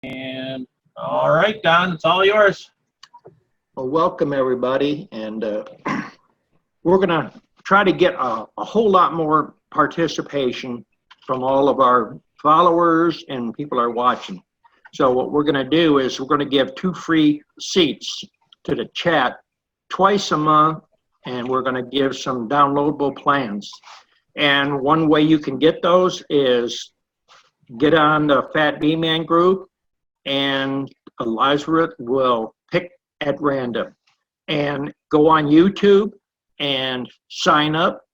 And all right, Don, it's all yours. Well, welcome everybody, and we're going to try to get a whole lot more participation from all of our followers and people are watching. So what we're going to do is we're going to give 2 free seats to the chat twice a month, and we're going to give some downloadable plans. And one way you can get those is get on the Fat Bee Man group, and Elizabeth will pick at random, and go on YouTube and sign up.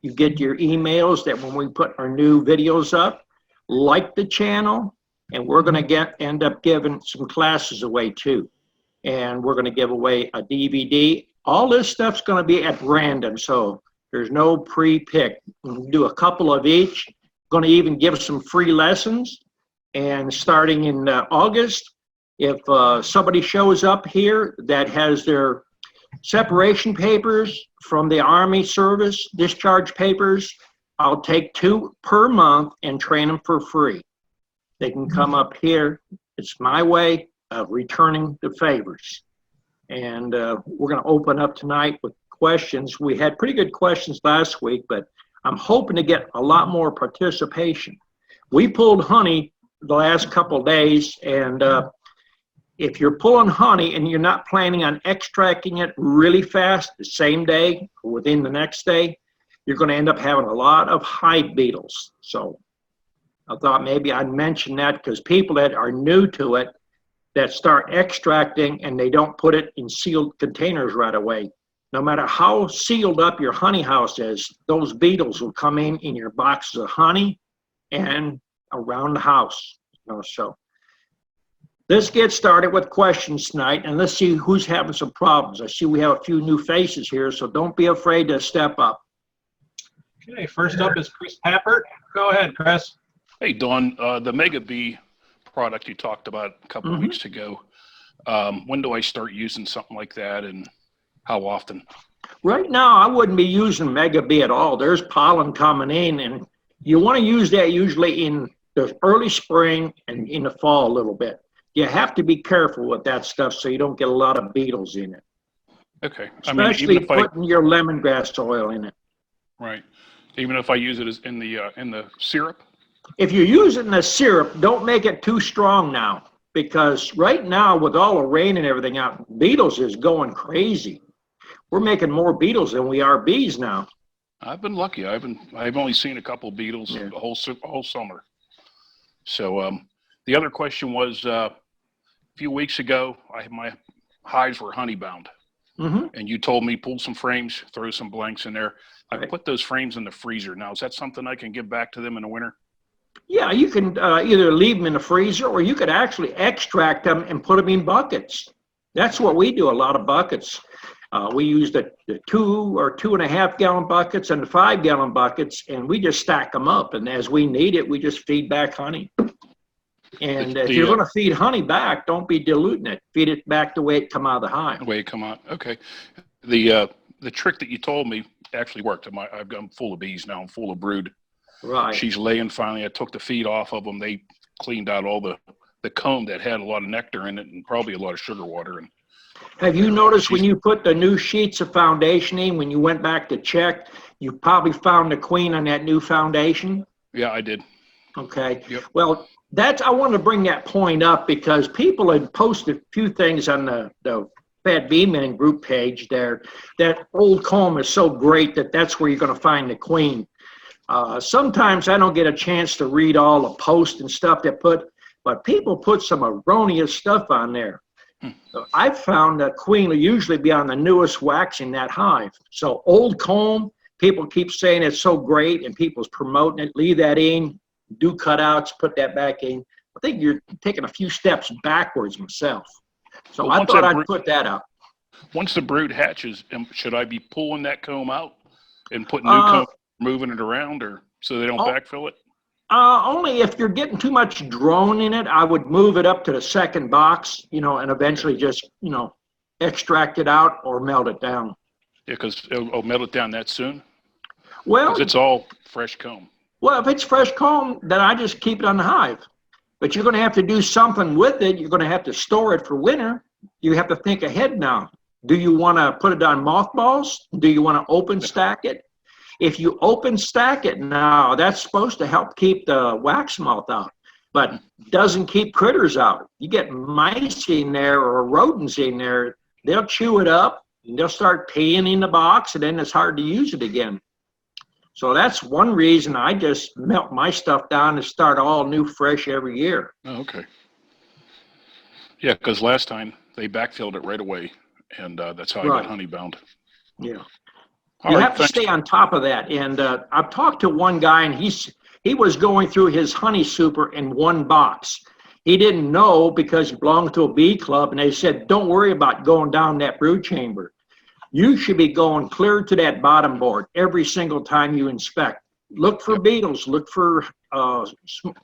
You get your emails that when we put our new videos up, like the channel, and we're going to end up giving some classes away too. And we're going to give away a DVD. All this stuff's going to be at random, so there's no pre-pick. We'll do a couple of each. Going to even give some free lessons. And starting in August, if somebody shows up here that has their separation papers from the Army service, discharge papers, I'll take 2 per month and train them for free. They can come up here. It's my way of returning the favors. And we're going to open up tonight with questions. We had pretty good questions last week, but I'm hoping to get a lot more participation. We pulled honey the last couple of days, and if you're pulling honey and you're not planning on extracting it really fast the same day or within the next day, you're going to end up having a lot of hive beetles. So I thought maybe I'd mention that, because people that are new to it, that start extracting and they don't put it in sealed containers right away, no matter how sealed up your honey house is, those beetles will come in your boxes of honey and around the house. So let's get started with questions tonight, and let's see who's having some problems. I see we have a few new faces here, so don't be afraid to step up. Okay, first up is Chris Pappert. Go ahead, Chris. Hey, Dawn, the Mega Bee product you talked about a couple of weeks ago, when do I start using something like that, and how often? Right now, I wouldn't be using Mega Bee at all. There's pollen coming in, and you want to use that usually in the early spring and in the fall a little bit. You have to be careful with that stuff so you don't get a lot of beetles in it. Okay. Especially putting your lemongrass oil in it. Right. Even if I use it as in the syrup? If you're using the syrup, don't make it too strong now, because right now with all the rain and everything out, beetles is going crazy. We're making more beetles than we are bees now. I've been lucky. I've only seen a couple beetles the whole summer. So the other question was, a few weeks ago, my hives were honey bound, and you told me pull some frames, throw some blanks in there. I put those frames in the freezer. Now, is that something I can give back to them in the winter? Yeah, you can either leave them in the freezer, or you could actually extract them and put them in buckets. That's what we do, a lot of buckets. We use the 2 or 2.5 gallon buckets and the 5 gallon buckets, and we just stack them up. And as we need it, we just feed back honey. And if you're going to feed honey back, don't be diluting it. Feed it back the way it come out of the hive. The way it come out. Okay. The trick that you told me actually worked. I'm full of bees now. I'm full of brood. Right. She's laying finally. I took the feed off of them. They cleaned out all the comb that had a lot of nectar in it and probably a lot of sugar water. And have you noticed when you put the new sheets of foundation in, when you went back to check, you probably found the queen on that new foundation? Yeah, I did. Okay. Yep. Well, I wanted to bring that point up because people had posted a few things on the Fat Bee Man group page there. That old comb is so great that's where you're going to find the queen. Sometimes I don't get a chance to read all the posts and stuff but people put some erroneous stuff on there. So I've found that queen will usually be on the newest wax in that hive. So old comb, people keep saying it's so great and people's promoting it. Leave that in, do cutouts, put that back in. I think you're taking a few steps backwards myself. So I thought I'd put that up. Once the brood hatches, should I be pulling that comb out and putting new comb, moving it around, or so they don't backfill it? Only if you're getting too much drone in it, I would move it up to the second box, and eventually just, extract it out or melt it down. Yeah, because it'll melt it down that soon? Well, because it's all fresh comb. Well, if it's fresh comb, then I just keep it on the hive. But you're going to have to do something with it. You're going to have to store it for winter. You have to think ahead now. Do you want to put it on mothballs? Do you want to open stack it? If you open stack it now, that's supposed to help keep the wax moth out, but doesn't keep critters out. You get mice in there or rodents in there, they'll chew it up, and they'll start peeing in the box, and then it's hard to use it again. So that's one reason I just melt my stuff down and start all new fresh every year. Oh, okay. Yeah, because last time they backfilled it right away, and that's how I got honey bound. Yeah. All You right, have to stay on top of that. And I've talked to one guy, and he was going through his honey super in one box. He didn't know because he belonged to a bee club, and they said, don't worry about going down that brood chamber. You should be going clear to that bottom board every single time you inspect. Look for beetles, look for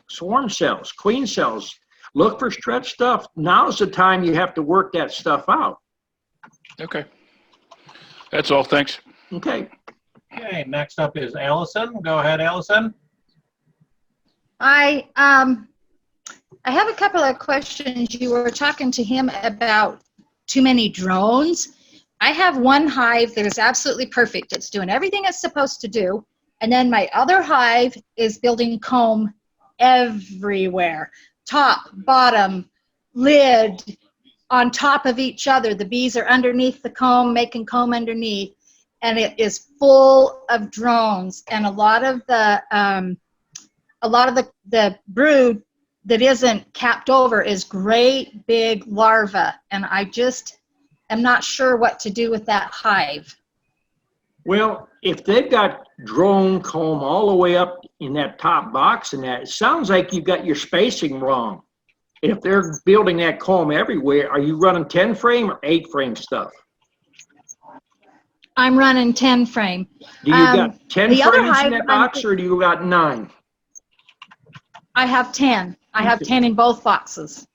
swarm cells, queen cells, look for stretched stuff. Now's the time you have to work that stuff out. Okay. That's all. Thanks. Okay. Okay, next up is Allison. Go ahead, Allison. I have a couple of questions. You were talking to him about too many drones. I have one hive that is absolutely perfect. It's doing everything it's supposed to do. And then my other hive is building comb everywhere. Top, bottom, lid, on top of each other. The bees are underneath the comb, making comb underneath. And it is full of drones. And a lot of the brood that isn't capped over is great big larvae. And I just am not sure what to do with that hive. Well, if they've got drone comb all the way up in that top box and that, it sounds like you've got your spacing wrong. If they're building that comb everywhere, are you running 10 frame or 8 frame stuff? I'm running 10 frame. Do you got 10 the other frames hive, in that box or do you got 9? I have 10. I have 10 in both boxes.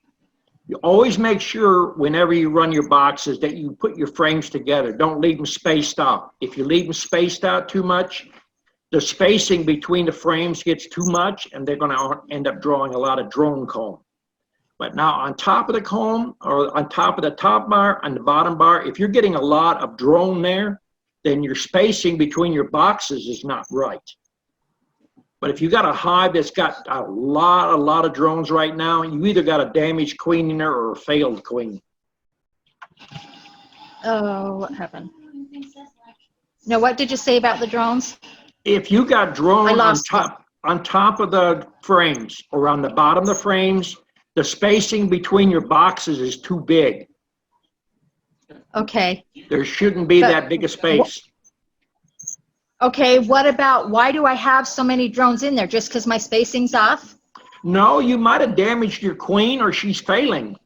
You always make sure whenever you run your boxes that you put your frames together. Don't leave them spaced out. If you leave them spaced out too much, the spacing between the frames gets too much and they're going to end up drawing a lot of drone comb. But now on top of the comb or on top of the top bar and the bottom bar, if you're getting a lot of drone there, then your spacing between your boxes is not right. But if you got a hive that's got a lot of drones right now, you either got a damaged queen in there or a failed queen. Oh, what happened? No, what did you say about the drones? If you got drone on top of the frames or on the bottom of the frames, the spacing between your boxes is too big. Okay. There shouldn't be that big a space. Okay, what about, why do I have so many drones in there? Just because my spacing's off? No, you might have damaged your queen or she's failing.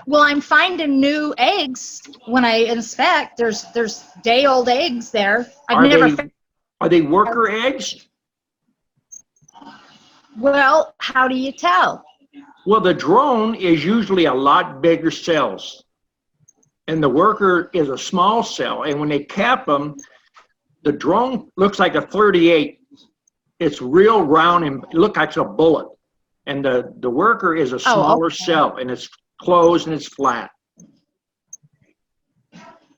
Well, I'm finding new eggs when I inspect. There's day-old eggs there. Are they worker eggs? Well, how do you tell? Well, the drone is usually a lot bigger cells. And the worker is a small cell. And when they cap them, the drone looks like a 38. It's real round and it looks like a bullet. And the worker is a smaller cell and it's closed and it's flat.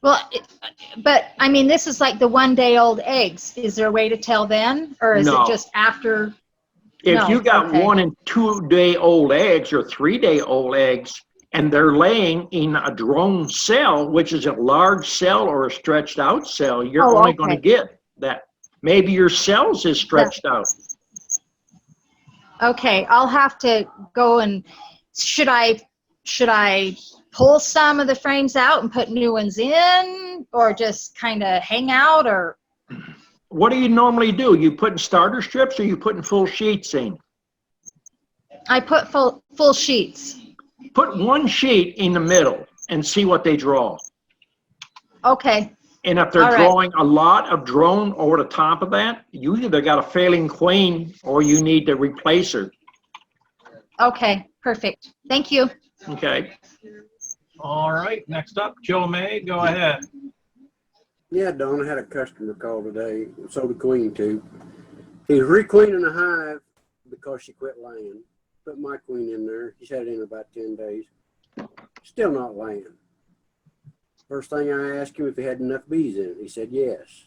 Well, but I mean, this is like the one-day-old eggs. Is there a way to tell then? Or is it just after? If you got 1 and 2 day old eggs or 3 day old eggs, and they're laying in a drone cell, which is a large cell or a stretched out cell, you're only going to get that. Maybe your cells is stretched out. Okay, I'll have to go and, should I pull some of the frames out and put new ones in, or just kind of hang out, or? What do you normally do? You putting starter strips or you putting full sheets in? I put full sheets. Put 1 sheet in the middle and see what they draw. Okay. And if they're drawing a lot of drone over the top of that, you either got a failing queen or you need to replace her. Okay, perfect. Thank you. Okay. All right, next up, Joe May, go ahead. Yeah, Don, I had a customer call today, so the queen too. He's requeening a hive. The because she quit laying. Put my queen in there. She's had it in about 10 days. Still not laying. First thing I asked him if he had enough bees in it. He said yes.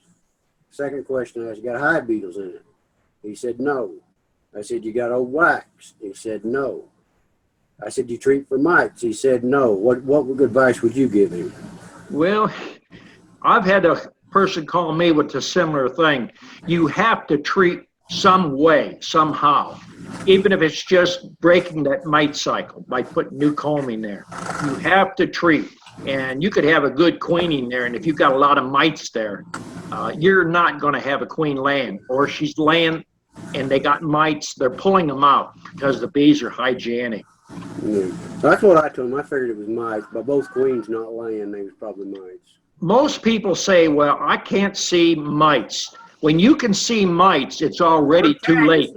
Second question I asked, you got hive beetles in it? He said no. I said, you got old wax? He said no. I said, you treat for mites? He said no. What advice would you give him? Well, I've had a person call me with a similar thing. You have to treat some way, somehow, even if it's just breaking that mite cycle by putting new comb in there. You have to treat, and you could have a good queen in there, and if you've got a lot of mites there, you're not going to have a queen laying, or she's laying and they got mites, they're pulling them out because the bees are hygienic. Yeah. That's what I told him. I figured it was mites, but both queens not laying, they was probably mites. Most people say, well, I can't see mites. When you can see mites, it's already too late.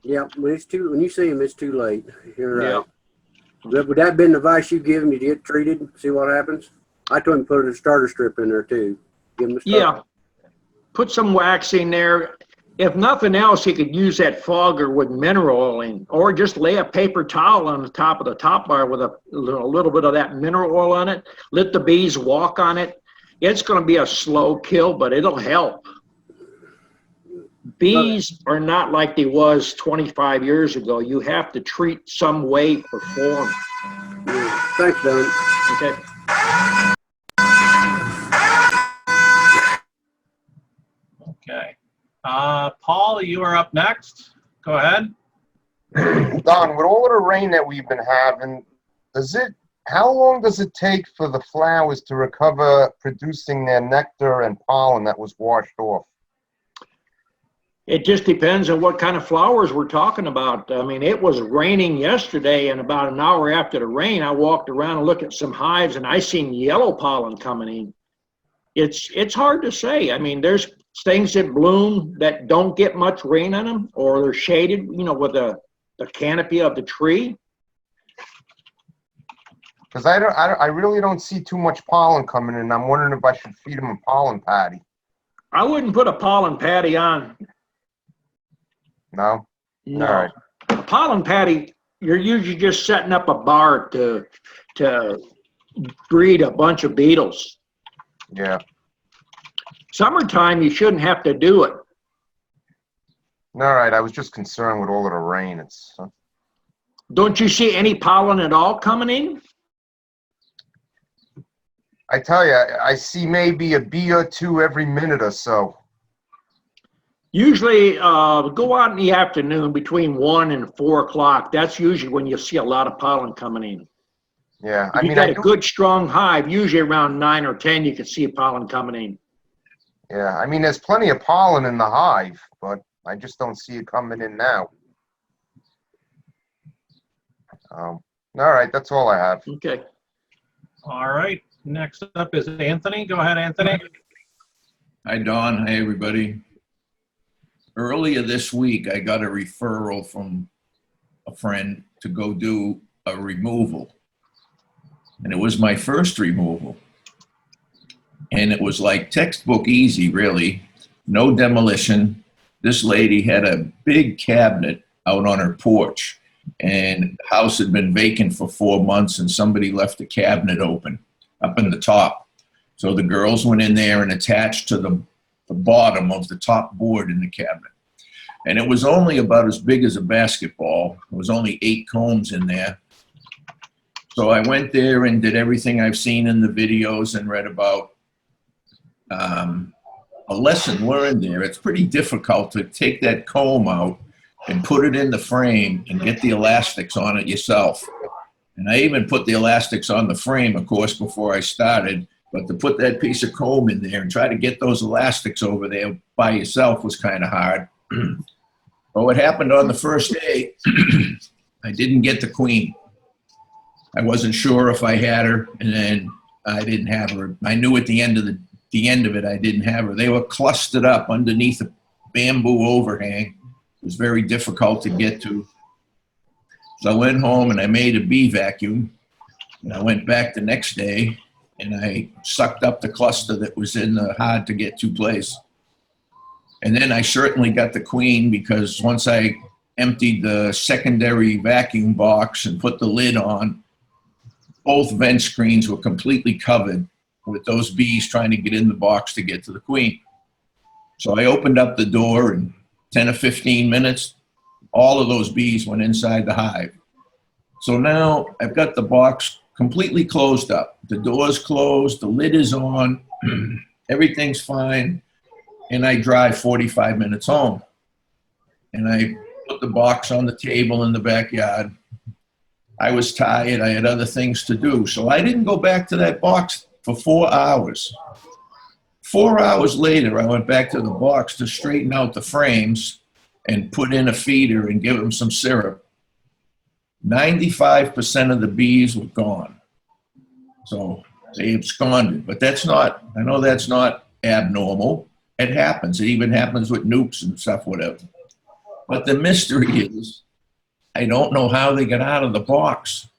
Yeah, when you see them, it's too late. You're right. Yeah. Would that have been the advice you give him to get treated? See what happens? I told him to put a starter strip in there too. Give him a starter. Yeah. Put some wax in there. If nothing else, he could use that fogger with mineral oil in, or just lay a paper towel on the top of the top bar with a little bit of that mineral oil on it. Let the bees walk on it. It's going to be a slow kill, but it'll help. Bees are not like they was 25 years ago. You have to treat some way or form. Yeah. Thanks, Don. Okay. Okay. Paul, you are up next. Go ahead. Don, with all of the rain that we've been having, how long does it take for the flowers to recover producing their nectar and pollen that was washed off? It just depends on what kind of flowers we're talking about. I mean, it was raining yesterday, and about an hour after the rain, I walked around and looked at some hives, and I seen yellow pollen coming in. It's hard to say. I mean, there's things that bloom that don't get much rain on them, or they're shaded, with the canopy of the tree. Because I really don't see too much pollen coming in. I'm wondering if I should feed them a pollen patty. I wouldn't put a pollen patty on. No? No. All right. A pollen patty, you're usually just setting up a bar to breed a bunch of beetles. Yeah. Summertime, you shouldn't have to do it. All right. I was just concerned with all of the rain. Don't you see any pollen at all coming in? I tell you, I see maybe a bee or two every minute or so. Usually, go out in the afternoon between 1 and 4 o'clock. That's usually when you see a lot of pollen coming in. Yeah, If you got a good, strong hive, usually around 9 or 10, you can see pollen coming in. Yeah, I mean, there's plenty of pollen in the hive, but I just don't see it coming in now. All right, that's all I have. Okay. All right. Next up is Anthony. Go ahead, Anthony. Hi, Don. Hi, everybody. Earlier this week, I got a referral from a friend to go do a removal. And it was my first removal. And it was like textbook easy, really. No demolition. This lady had a big cabinet out on her porch. And the house had been vacant for 4 months, and somebody left the cabinet open up in the top. So the girls went in there and attached to the bottom of the top board in the cabinet. And it was only about as big as a basketball. There was only 8 combs in there. So I went there and did everything I've seen in the videos and read about. A lesson learned there. It's pretty difficult to take that comb out and put it in the frame and get the elastics on it yourself. And I even put the elastics on the frame, of course, before I started. But to put that piece of comb in there and try to get those elastics over there by yourself was kind of hard. But what happened on the first day, I didn't get the queen. I wasn't sure if I had her, and then I didn't have her. I knew at the end of it, I didn't have her. They were clustered up underneath a bamboo overhang. It was very difficult to get to. So I went home and I made a bee vacuum, and I went back the next day and I sucked up the cluster that was in the hard to get to place. And then I certainly got the queen, because once I emptied the secondary vacuum box and put the lid on, both vent screens were completely covered with those bees trying to get in the box to get to the queen. So I opened up the door, in 10 or 15 minutes, all of those bees went inside the hive. So now I've got the box completely closed up. The door's closed, the lid is on, everything's fine, and I drive 45 minutes home. And I put the box on the table in the backyard. I was tired, I had other things to do, so I didn't go back to that box for 4 hours. 4 hours later, I went back to the box to straighten out the frames and put in a feeder and give them some syrup. 95% of the bees were gone. So they absconded, but that's not, I know that's not abnormal. It happens. It even happens with nukes and stuff, whatever. But the mystery is, I don't know how they got out of the box.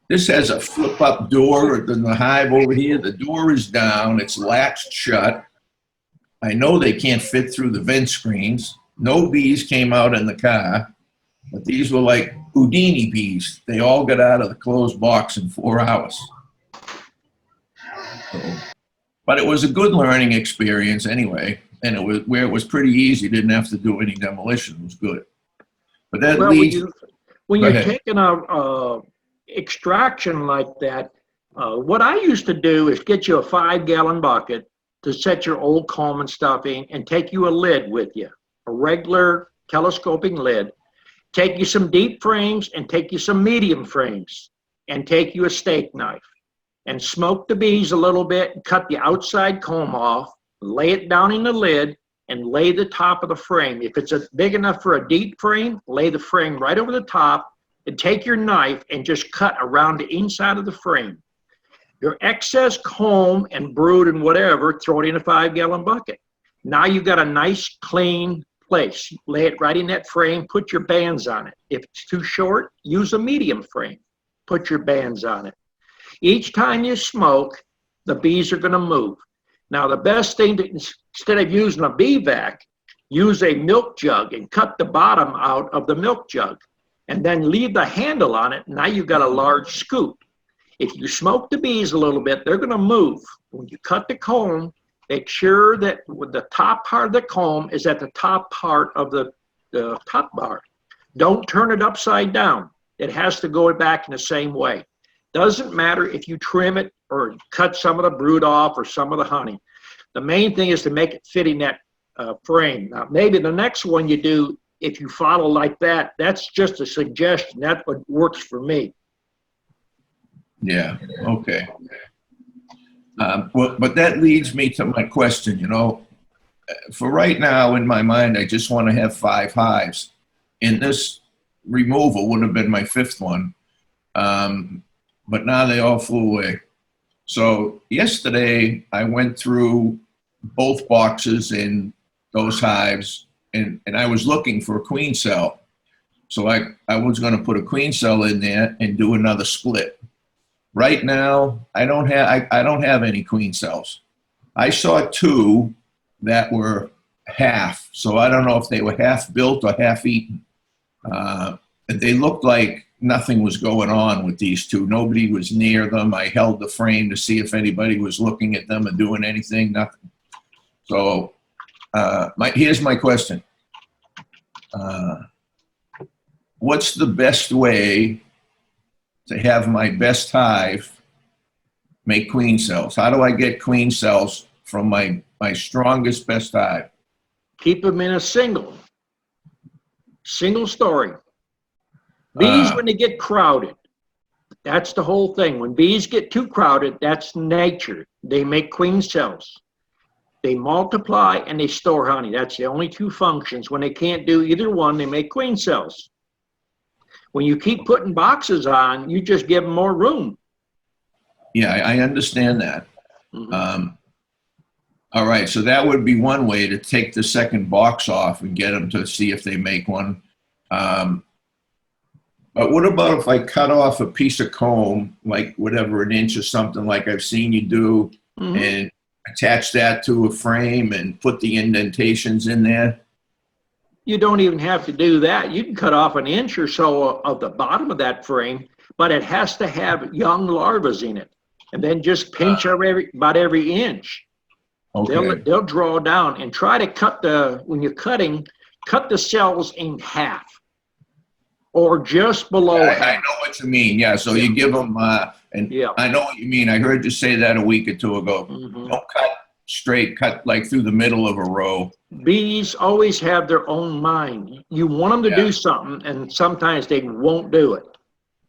This has a flip-up door in the hive over here. The door is down. It's latched shut. I know they can't fit through the vent screens. No bees came out in the car, but these were like Houdini bees. They all got out of the closed box in 4 hours. So, but it was a good learning experience anyway, and it was where it was pretty easy. Didn't have to do any demolition. It was good. But that leads. When you're taking a extraction like that, what I used to do is get you a 5-gallon bucket to set your old comb and stuff in, and take you a lid with you, a regular telescoping lid. Take you some deep frames and take you some medium frames, and take you a steak knife and smoke the bees a little bit and cut the outside comb off, lay it down in the lid, and lay the top of the frame. If it's big enough for a deep frame, lay the frame right over the top, and take your knife and just cut around the inside of the frame. Your excess comb and brood and whatever, throw it in a 5-gallon bucket. Now you've got a nice clean place. Lay it right in that frame, put your bands on it. If it's too short, use a medium frame. Put your bands on it. Each time you smoke, the bees are going to move. Now the best thing, instead of using a bee vac, use a milk jug and cut the bottom out of the milk jug, and then leave the handle on it. Now you've got a large scoop. If you smoke the bees a little bit, they're going to move. When you cut the comb, make sure that the top part of the comb is at the top part of the top bar. Don't turn it upside down. It has to go back in the same way. Doesn't matter if you trim it or cut some of the brood off or some of the honey. The main thing is to make it fit in that frame. Now, maybe the next one you do, if you follow like that, that's just a suggestion. That's what works for me. Yeah, okay. But that leads me to my question, you know. For right now, in my mind, I just want to have 5 hives. And this removal would have been my 5th one. But now they all flew away. So yesterday, I went through both boxes in those hives, and I was looking for a queen cell. So I was going to put a queen cell in there and do another split. Right now, I don't have any queen cells. I saw 2 that were half, so I don't know if they were half built or half eaten. They looked like nothing was going on with these 2. Nobody was near them. I held the frame to see if anybody was looking at them and doing anything. Nothing. So here's my question. What's the best way to have my best hive make queen cells? How do I get queen cells from my strongest, best hive? Keep them in a single story. Bees, when they get crowded, that's the whole thing. When bees get too crowded, that's nature. They make queen cells. They multiply and they store honey. That's the only 2 functions. When they can't do either one, they make queen cells. When you keep putting boxes on, you just give them more room. Yeah, I understand that. Mm-hmm. All right, so that would be one way to take the second box off and get them to see if they make one. But what about if I cut off a piece of comb, like whatever, an inch or something like I've seen you do, mm-hmm. and attach that to a frame and put the indentations in there? You don't even have to do that. You can cut off an inch or so of the bottom of that frame, but it has to have young larvae in it. And then just pinch about every inch. Okay. They'll draw down, and try to cut when you're cutting, cut the cells in half or just below I half. know what you mean. Yeah. So you give them, and Yeah. I know what you mean. I heard you say that a week or two ago. Mhm. Don't cut straight, cut like through the middle of a row. Bees always have their own mind. You want them to do something, and sometimes they won't do it.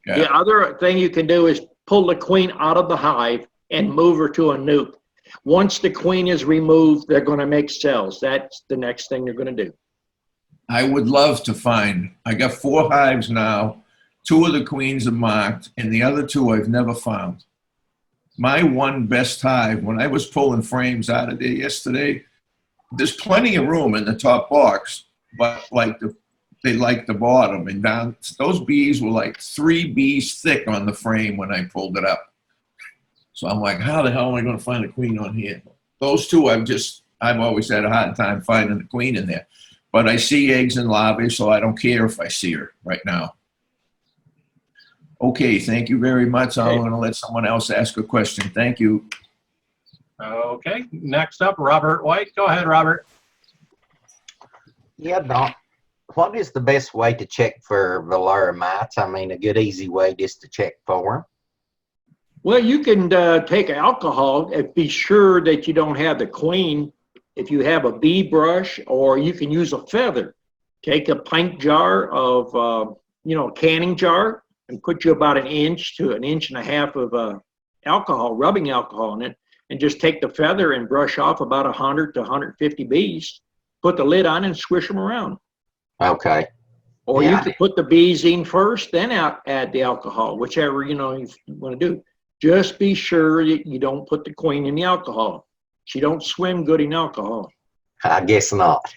Yeah. The other thing you can do is pull the queen out of the hive and move her to a nuke. Once the queen is removed, they're going to make cells. That's the next thing they're going to do. I would love to find, I got 4 hives now. 2 of the queens are marked, and the other 2 I've never found. My one best hive, when I was pulling frames out of there yesterday, there's plenty of room in the top box, but they like the bottom, and down, those bees were like 3 bees thick on the frame when I pulled it up. So I'm like, how the hell am I going to find a queen on here? Those 2, I've always had a hard time finding the queen in there. But I see eggs and larvae, so I don't care if I see her right now. Okay, thank you very much. I'm going to let someone else ask a question. Thank you. Okay, next up, Robert White. Go ahead, Robert. Yeah, Don, what is the best way to check for Varroa mites? I mean, a good, easy way just to check for them. Well, you can take alcohol and be sure that you don't have the queen. If you have a bee brush, or you can use a feather. Take a pint jar of, canning jar, and put you about 1 inch to 1.5 inches of alcohol, rubbing alcohol in it, and just take the feather and brush off about 100 to 150 bees. Put the lid on and swish them around. Okay. Or Yeah. you could put the bees in first, then add the alcohol, whichever you want to do. Just be sure that you don't put the queen in the alcohol. She don't swim good in alcohol. I guess not.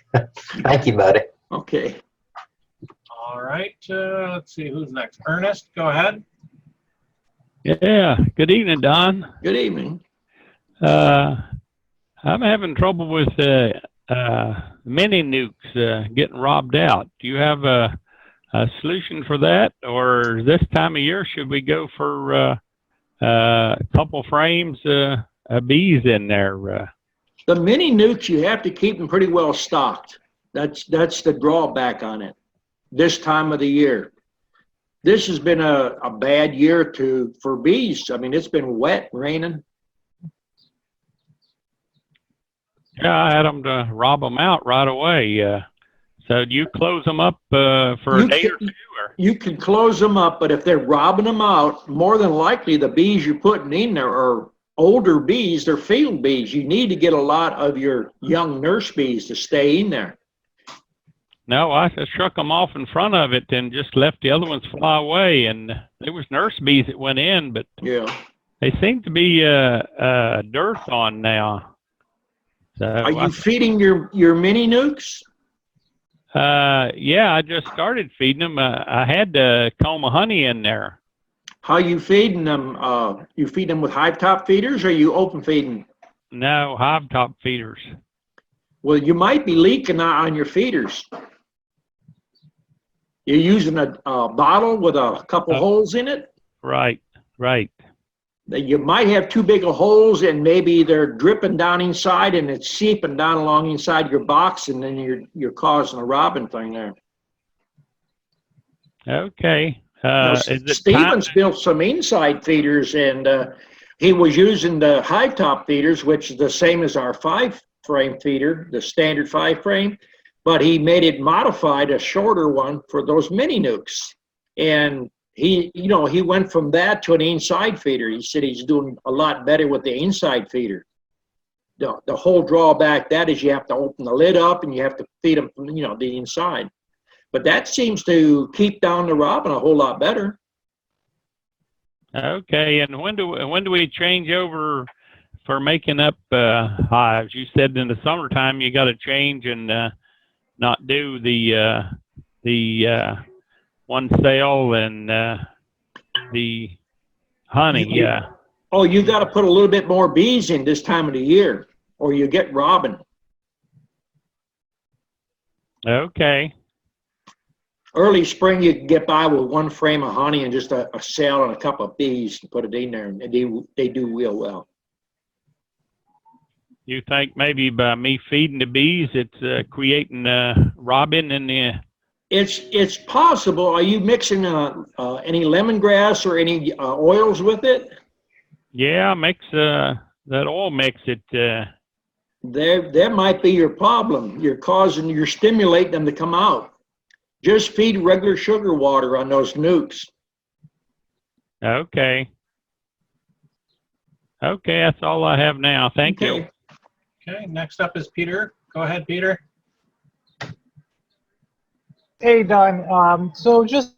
Thank you, buddy. Okay. All right, let's see who's next. Ernest, go ahead. Yeah, good evening, Don. Good evening. I'm having trouble with mini nukes getting robbed out. Do you have a solution for that? Or this time of year, should we go for a couple frames of bees in there? The mini nukes, you have to keep them pretty well stocked. That's the drawback on it this time of the year. This has been a bad year for bees. I mean, it's been wet, raining. Yeah, I had them to rob them out right away. So do you close them up for a day or two? Or? You can close them up, but if they're robbing them out, more than likely the bees you're putting in there are older bees. They're field bees. You need to get a lot of your young nurse bees to stay in there. No, I just struck them off in front of it and just left the other ones fly away. And there was nurse bees that went in, but yeah, they seem to be dearth on now. So are you feeding your mini nukes? Yeah, I just started feeding them. I had a comb of honey in there. How you feeding them? You feed them with hive top feeders, or you open feeding? No, hive top feeders. Well, you might be leaking on your feeders. You're using a bottle with a couple holes in it? Right. You might have too big of holes, and maybe they're dripping down inside and it's seeping down along inside your box, and then you're causing a robbing thing there. Okay. Stevens built some inside feeders, and he was using the hive top feeders, which is the same as our 5-frame feeder, the standard 5-frame. But he made it modified, a shorter one for those mini nukes. And he went from that to an inside feeder. He said he's doing a lot better with the inside feeder. The whole drawback that is you have to open the lid up and you have to feed them from, the inside. But that seems to keep down the robbing a whole lot better. Okay, and when do we change over for making up hives? You said in the summertime you got to change and not do the one cell and the honey. Yeah. Oh, you got to put a little bit more bees in this time of the year. or you get robbing. Okay. Early spring, you can get by with one frame of honey and just a cell and a couple of bees and put it in there, and they do real well. You think maybe by me feeding the bees, it's creating robin in the... It's possible. Are you mixing any lemongrass or any oils with it? Yeah, mix that oil mix it. That might be your problem. You're stimulating them to come out. Just feed regular sugar water on those nukes. Okay. Okay, that's all I have now. Thank you. Okay, next up is Peter. Go ahead, Peter. Hey, Don. So just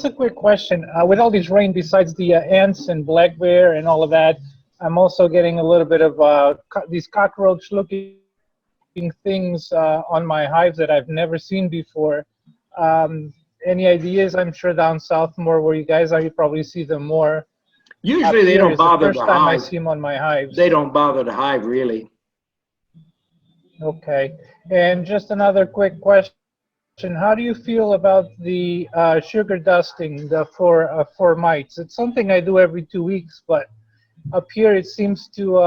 a quick question. With all these rain, besides the ants and black bear and all of that, I'm also getting a little bit of these cockroach-looking things on my hives that I've never seen before. Any ideas? I'm sure down south more where you guys are, you probably see them more. Usually they don't bother the first time I hive. see them on my hives. They don't bother the hive, really. Okay. And just another quick question. How do you feel about the sugar dusting for mites? It's something I do every 2 weeks, but up here it seems to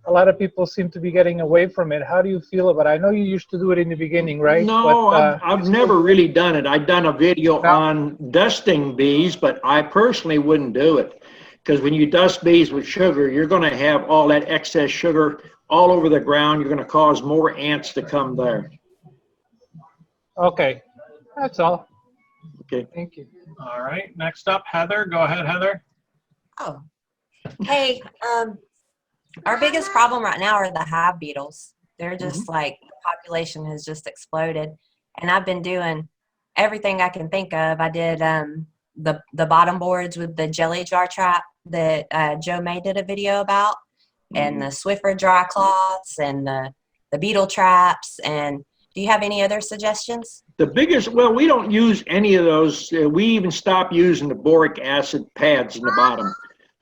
a lot of people seem to be getting away from it. How do you feel about it? I know you used to do it in the beginning, right? No, but, I've never really done it. I've done a video on dusting bees, but I personally wouldn't do it. Because when you dust bees with sugar, you're going to have all that excess sugar all over the ground. You're going to cause more ants to come there. Okay, that's all. Okay. Thank you. All right, next up, Heather. Go ahead, Heather. Oh, hey, our biggest problem right now are the hive beetles. They're just like, the population has just exploded. And I've been doing everything I can think of. I did the bottom boards with the jelly jar trap that Joe May did a video about, and the Swiffer dry cloths, and the beetle traps. And do you have any other suggestions? The biggest, well, we don't use any of those. We even stopped using the boric acid pads in the bottom.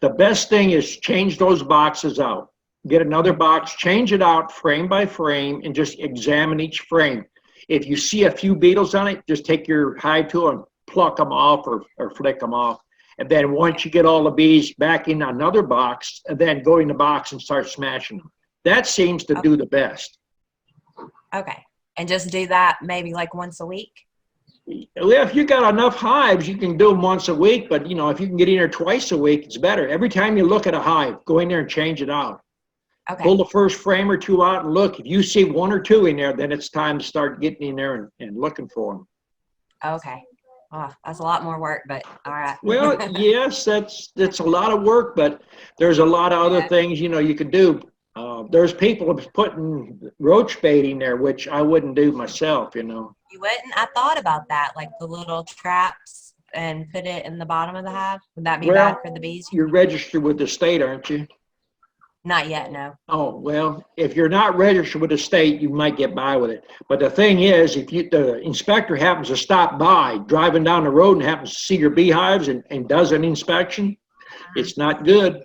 The best thing is change those boxes out. Get another box, change it out frame by frame, and just examine each frame. If you see a few beetles on it, just take your hive tool and pluck them off or flick them off. And then once you get all the bees back in another box, and then go in the box and start smashing them. That seems to do the best. Okay. And just do that maybe like once a week? Well, if you got enough hives, you can do them once a week, but you know, if you can get in there twice a week, it's better. Every time you look at a hive, go in there and change it out. Okay. Pull the first frame or two out and look. If you see one or two in there, then it's time to start getting in there and looking for them. Okay. Oh, that's a lot more work, but all right. Well, yes, that's a lot of work, but there's a lot of other things, you know, you could do. There's people putting roach bait in there, which I wouldn't do myself, you know. You wouldn't? I thought about that, like the little traps, and put it in the bottom of the hive. Would that be bad for the bees? You're registered with the state, aren't you? Not yet, no. Oh, well, if you're not registered with the state, you might get by with it. But the thing is, if the inspector happens to stop by, driving down the road and happens to see your beehives and does an inspection, it's not good.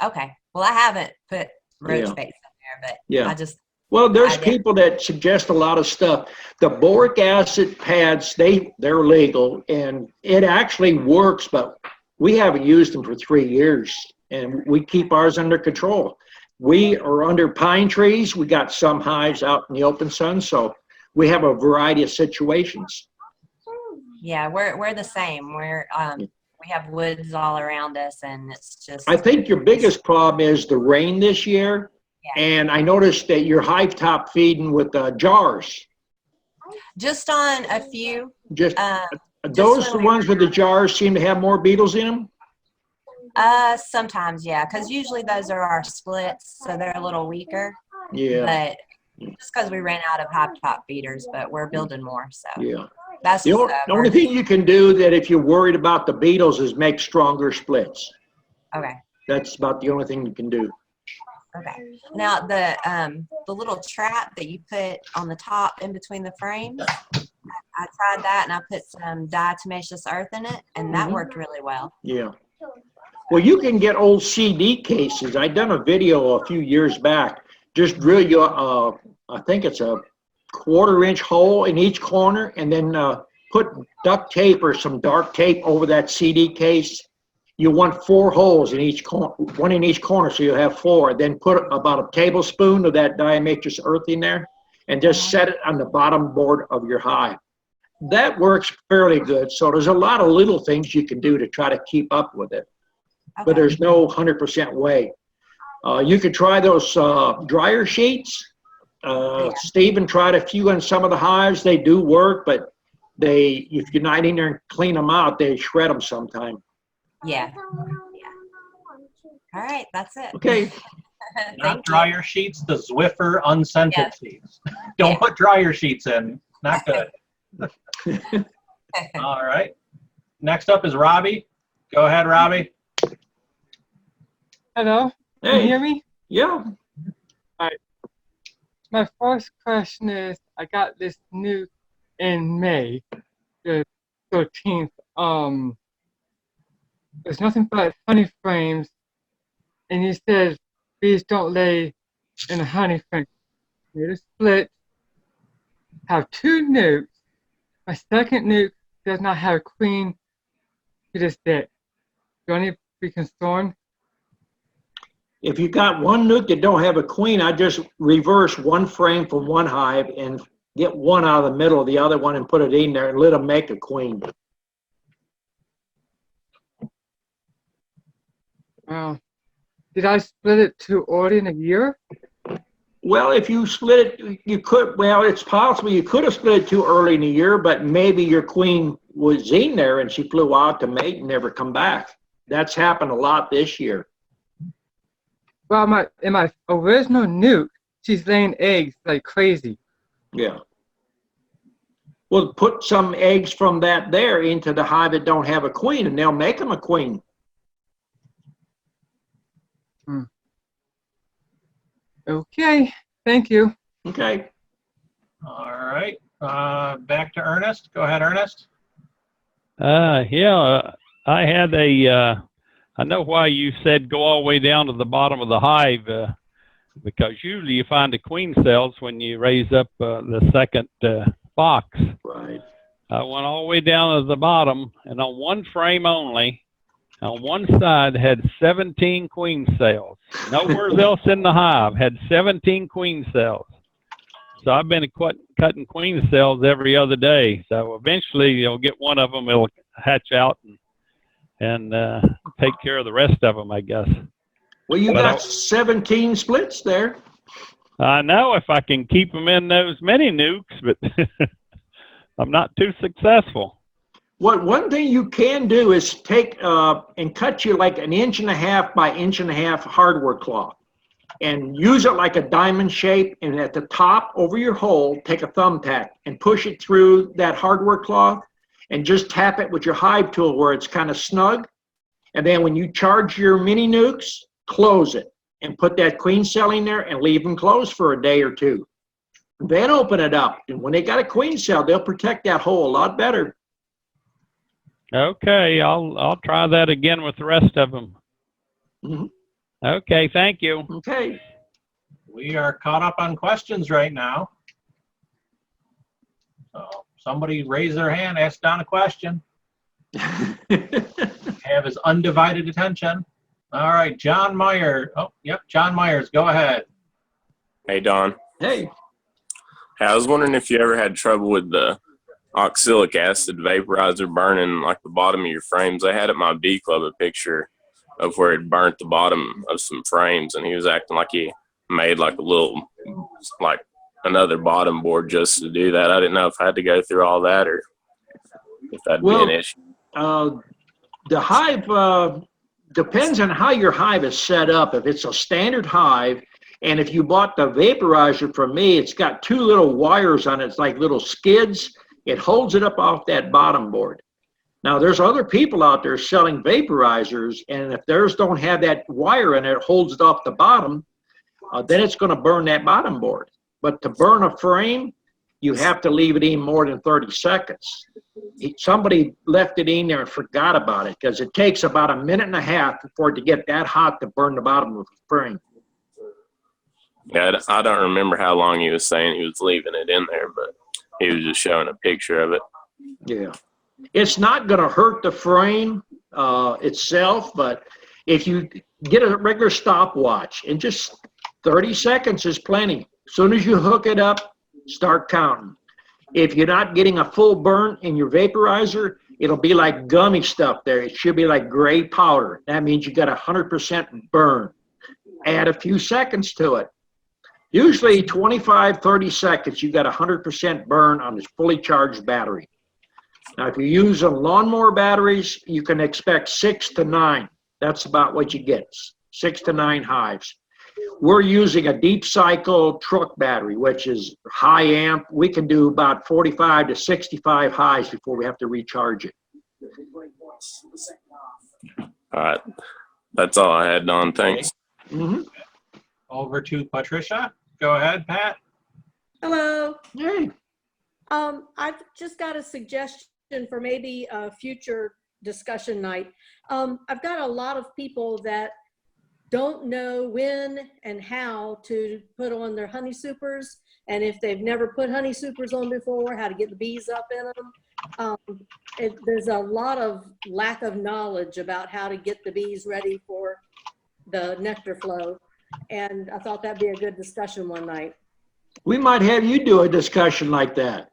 Okay. Well, I haven't put roach baits in there, but I just... Well, there's people that suggest a lot of stuff. The boric acid pads, they're legal, and it actually works, but we haven't used them for 3 years. And we keep ours under control. We are under pine trees. We got some hives out in the open sun, so we have a variety of situations. Yeah, we're the same. We have woods all around us, and it's just... I think your biggest problem is the rain this year, and I noticed that your hive top feeding with jars. Just on a few. Those the ones with the jars seem to have more beetles in them? Sometimes, yeah, because usually those are our splits, so they're a little weaker. Yeah. But just because we ran out of hive top feeders, but we're building more, so. Yeah. That's the only thing you can do that if you're worried about the beetles is make stronger splits. Okay. That's about the only thing you can do. Okay. Now the little trap that you put on the top in between the frames, I tried that and I put some diatomaceous earth in it, and that worked really well. Yeah. Well, you can get old CD cases. I done a video a few years back. Just drill you, I think it's a 1/4-inch hole in each corner, and then put duct tape or some dark tape over that CD case. You want 4 holes in each corner, 1 in each corner, so you have 4. Then put about a tablespoon of that diatomaceous earth in there, and just set it on the bottom board of your hive. That works fairly good. So there's a lot of little things you can do to try to keep up with it. Okay. But there's no 100% way. You could try those dryer sheets. Stephen tried a few on some of the hives. They do work, but if you're not in there and clean them out, they shred them sometime. Yeah. All right, that's it. Okay. Not dryer sheets, the Zwiffer unscented sheets. Don't put dryer sheets in. Not good. All right. Next up is Robbie. Go ahead, Robbie. Hello. Hey. Can you hear me? Yeah. All right. My first question is, I got this nuke in May, the 13th. There's nothing but honey frames, and you said bees don't lay in a honey frame. Made a split. Have 2 nukes. My second nuke does not have a queen to this day. Do I need to be concerned? If you got 1 nuke that don't have a queen, I just reverse 1 frame from 1 hive and get 1 out of the middle of the other one and put it in there and let them make a queen. Did I split it too early in a year? Well, if you split it, you could, well, it's possible you could have split it too early in the year, but maybe your queen was in there and she flew out to mate and never come back. That's happened a lot this year. Well, in my original nuke, she's laying eggs like crazy. Yeah. Well, put some eggs from that there into the hive that don't have a queen, and they'll make them a queen. Okay, thank you. Okay. All right. Back to Ernest. Go ahead, Ernest. Yeah, I had I know why you said go all the way down to the bottom of the hive, because usually you find the queen cells when you raise up the second box. Right. I went all the way down to the bottom, and on 1 frame only, on one side had 17 queen cells. Nowhere else in the hive had 17 queen cells. So I've been cutting queen cells every other day. So eventually you'll get one of them, it'll hatch out and take care of the rest of them, I guess. Well, you got 17 splits there. I know if I can keep them in those mini nukes, but I'm not too successful. One thing you can do is take and cut you like 1.5 inches by 1.5 inches hardware cloth and use it like a diamond shape, and at the top over your hole, take a thumbtack and push it through that hardware cloth and just tap it with your hive tool where it's kind of snug. And then when you charge your mini nukes, close it and put that queen cell in there and leave them closed for a day or 2. Then open it up. And when they got a queen cell, they'll protect that hole a lot better. Okay, I'll try that again with the rest of them. Mm-hmm. Okay, thank you. Okay. We are caught up on questions right now. So somebody raise their hand, ask Don a question. Have his undivided attention. All right, John Meyer. Oh, yep, John Myers, go ahead. Hey, Don. Hey. Hey, I was wondering if you ever had trouble with the oxalic acid vaporizer burning like the bottom of your frames. I had at my bee club a picture of where it burnt the bottom of some frames, and he was acting like he made like a little, like another bottom board just to do that. I didn't know if I had to go through all that or if that'd be an issue. The hive depends on how your hive is set up. If it's a standard hive, and if you bought the vaporizer from me, it's got 2 little wires on it. It's like little skids. It holds it up off that bottom board. Now, there's other people out there selling vaporizers, and if theirs don't have that wire in it, it holds it off the bottom, then it's going to burn that bottom board. But to burn a frame, you have to leave it in more than 30 seconds. Somebody left it in there and forgot about it because it takes about a minute and a half for it to get that hot to burn the bottom of the frame. Yeah, I don't remember how long he was saying he was leaving it in there, but he was just showing a picture of it. Yeah. It's not going to hurt the frame itself, but if you get a regular stopwatch, and just 30 seconds is plenty. As soon as you hook it up, start counting. If you're not getting a full burn in your vaporizer, it'll be like gummy stuff there. It should be like gray powder. That means you got 100% burn. Add a few seconds to it. Usually 25, 30 seconds, you got 100% burn on this fully charged battery. Now, if you use lawnmower batteries, you can expect 6 to 9. That's about what you get, 6 to 9 hives. We're using a deep cycle truck battery, which is high amp. We can do about 45 to 65 hives before we have to recharge it. All right. That's all I had, Don. Thanks. Mm-hmm. Over to Patricia. Go ahead, Pat. Hello. Hey. I've just got a suggestion for maybe a future discussion night. I've got a lot of people that don't know when and how to put on their honey supers, and if they've never put honey supers on before, how to get the bees up in them. There's a lot of lack of knowledge about how to get the bees ready for the nectar flow, and I thought that'd be a good discussion one night. We might have you do a discussion like that.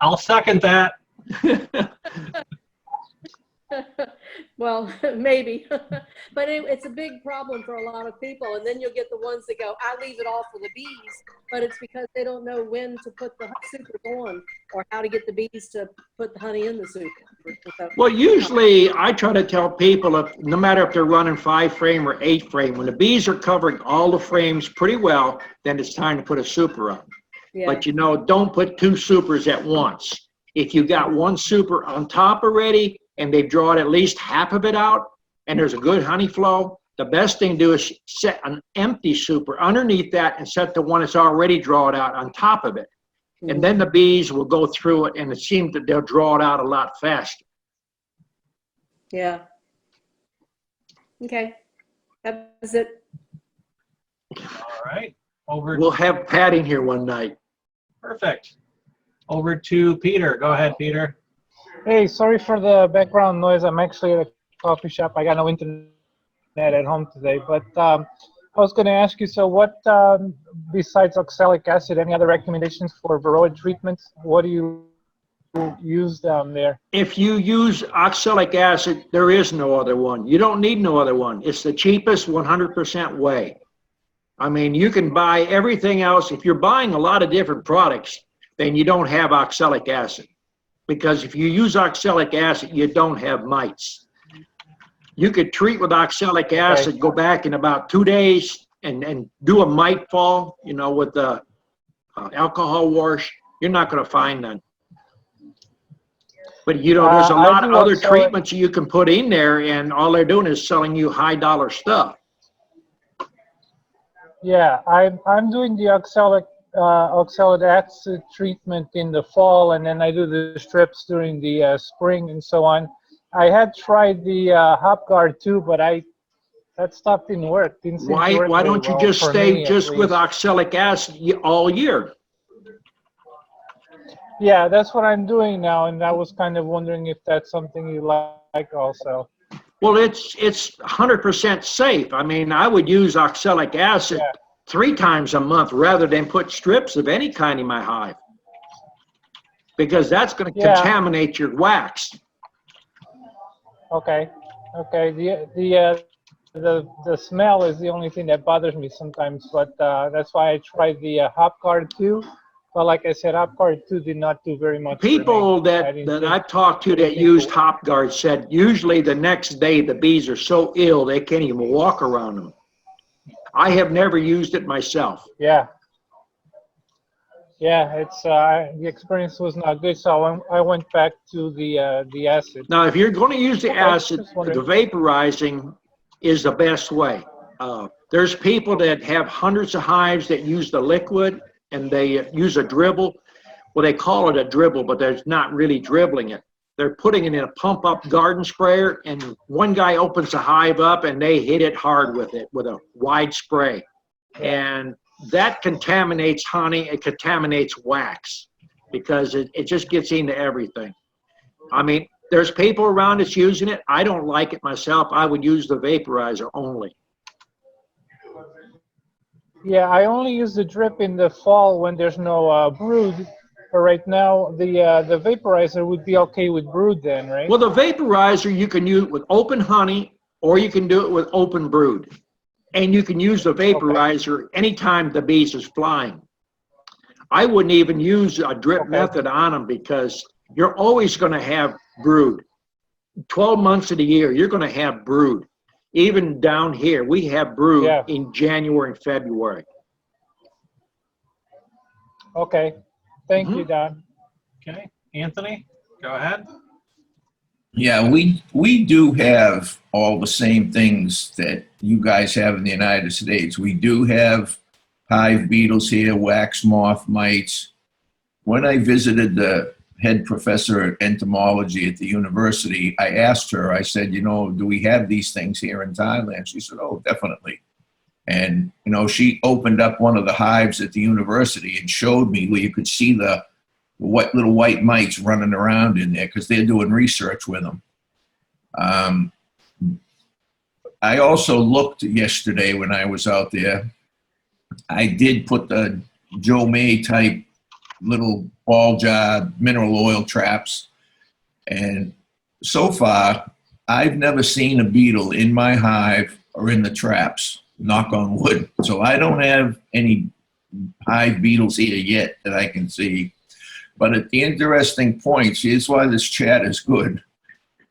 I'll second that. Well, maybe, but it's a big problem for a lot of people. And then you'll get the ones that go, I leave it all for the bees, but it's because they don't know when to put the super on or how to get the bees to put the honey in the super. Well, usually I try to tell people, no matter if they're running 5 frame or 8 frame, when the bees are covering all the frames pretty well, then it's time to put a super on. Yeah. But you know, don't put 2 supers at once. If you got 1 super on top already, and they've drawn at least half of it out, and there's a good honey flow, the best thing to do is set an empty super underneath that and set the one that's already drawn out on top of it. Mm-hmm. And then the bees will go through it, and it seems that they'll draw it out a lot faster. Yeah. Okay. That was it. All right. We'll have Pat in here one night. Perfect. Over to Peter. Go ahead, Peter. Hey, sorry for the background noise. I'm actually at a coffee shop. I got no internet at home today. But I was going to ask you, so what, besides oxalic acid, any other recommendations for Varroa treatments? What do you use down there? If you use oxalic acid, there is no other one. You don't need no other one. It's the cheapest 100% way. I mean, you can buy everything else. If you're buying a lot of different products, then you don't have oxalic acid. Because if you use oxalic acid, you don't have mites. You could treat with oxalic acid, go back in about 2 days and do a mite fall, you know, with the alcohol wash. You're not going to find none. But, you know, there's a lot of other treatments you can put in there, and all they're doing is selling you high-dollar stuff. Yeah, I'm doing the oxalic acid treatment in the fall, and then I do the strips during the spring and so on. I had tried the hop guard too, but that stuff didn't work. Why don't you just stay just with oxalic acid all year? Yeah, that's what I'm doing now, and I was kind of wondering if that's something you like also. Well, it's 100% safe. I mean, I would use oxalic acid 3 times a month rather than put strips of any kind in my hive, because that's going to contaminate your wax. Okay. The smell is the only thing that bothers me sometimes, but that's why I tried the hop guard too. But like I said, hop guard 2 did not do very much. People that I've talked to that used hop guard said usually the next day the bees are so ill they can't even walk around them. I have never used it myself. Yeah, it's the experience was not good, so I went back to the acid. Now, if you're going to use the acid, the vaporizing is the best way. There's people that have hundreds of hives that use the liquid and they use a dribble. Well, they call it a dribble, but they're not really dribbling it. They're putting it in a pump up garden sprayer, and one guy opens the hive up and they hit it hard with it with a wide spray. And that contaminates honey, it contaminates wax because it just gets into everything. I mean, there's people around that's using it. I don't like it myself. I would use the vaporizer only. Yeah, I only use the drip in the fall when there's no brood. But right now, the vaporizer would be okay with brood then, right? Well, the vaporizer, you can use with open honey, or you can do it with open brood. And you can use the vaporizer anytime the bees is flying. I wouldn't even use a drip method on them because you're always going to have brood. 12 months of the year, you're going to have brood. Even down here, we have brood in January and February. Okay. Thank you, Don. Okay. Anthony, go ahead. Yeah, we do have all the same things that you guys have in the United States. We do have hive beetles here, wax moth, mites. When I visited the head professor of entomology at the university, I asked her, I said, you know, do we have these things here in Thailand? She said, oh, definitely. And, you know, she opened up one of the hives at the university and showed me where you could see the little white mites running around in there because they're doing research with them. I also looked yesterday when I was out there. I did put the Joe May type little ball jar mineral oil traps. And so far, I've never seen a beetle in my hive or in the traps, knock on wood. So I don't have any hive beetles here yet that I can see. But at the interesting points, here's why this chat is good.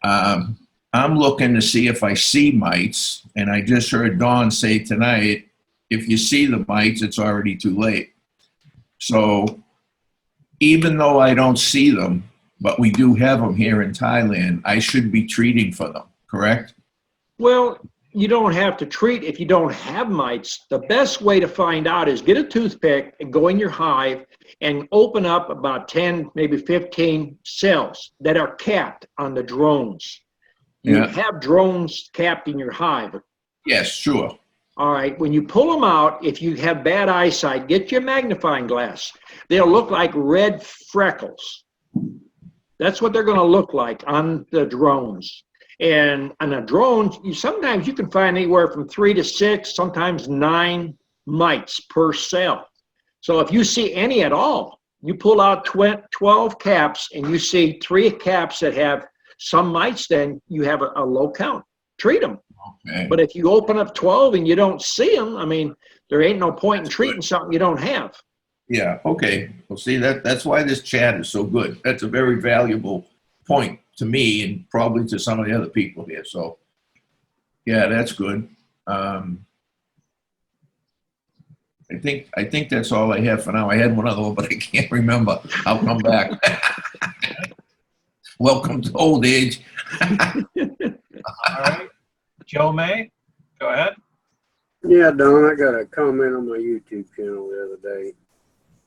I'm looking to see if I see mites, and I just heard Dawn say tonight, if you see the mites, it's already too late. So even though I don't see them, but we do have them here in Thailand, I should be treating for them, correct? Well, you don't have to treat if you don't have mites. The best way to find out is get a toothpick and go in your hive and open up about 10, maybe 15 cells that are capped on the drones. You have drones capped in your hive. Yes, sure. All right, when you pull them out, if you have bad eyesight, get your magnifying glass. They'll look like red freckles. That's what they're going to look like on the drones. And on a drone, sometimes you can find anywhere from 3 to 6, sometimes 9 mites per cell. So if you see any at all, you pull out 12 caps and you see 3 caps that have some mites, then you have a low count. Treat them. Okay. But if you open up 12 and you don't see them, I mean, there ain't no point in treating something you don't have. Yeah, okay. Well, see, that's why this chat is so good. That's a very valuable point to me and probably to some of the other people here. So, yeah, that's good. I think that's all I have for now. I had one other one, but I can't remember. I'll come back. Welcome to old age. All right. Joe May, go ahead. Yeah, Don, I got a comment on my YouTube channel the other day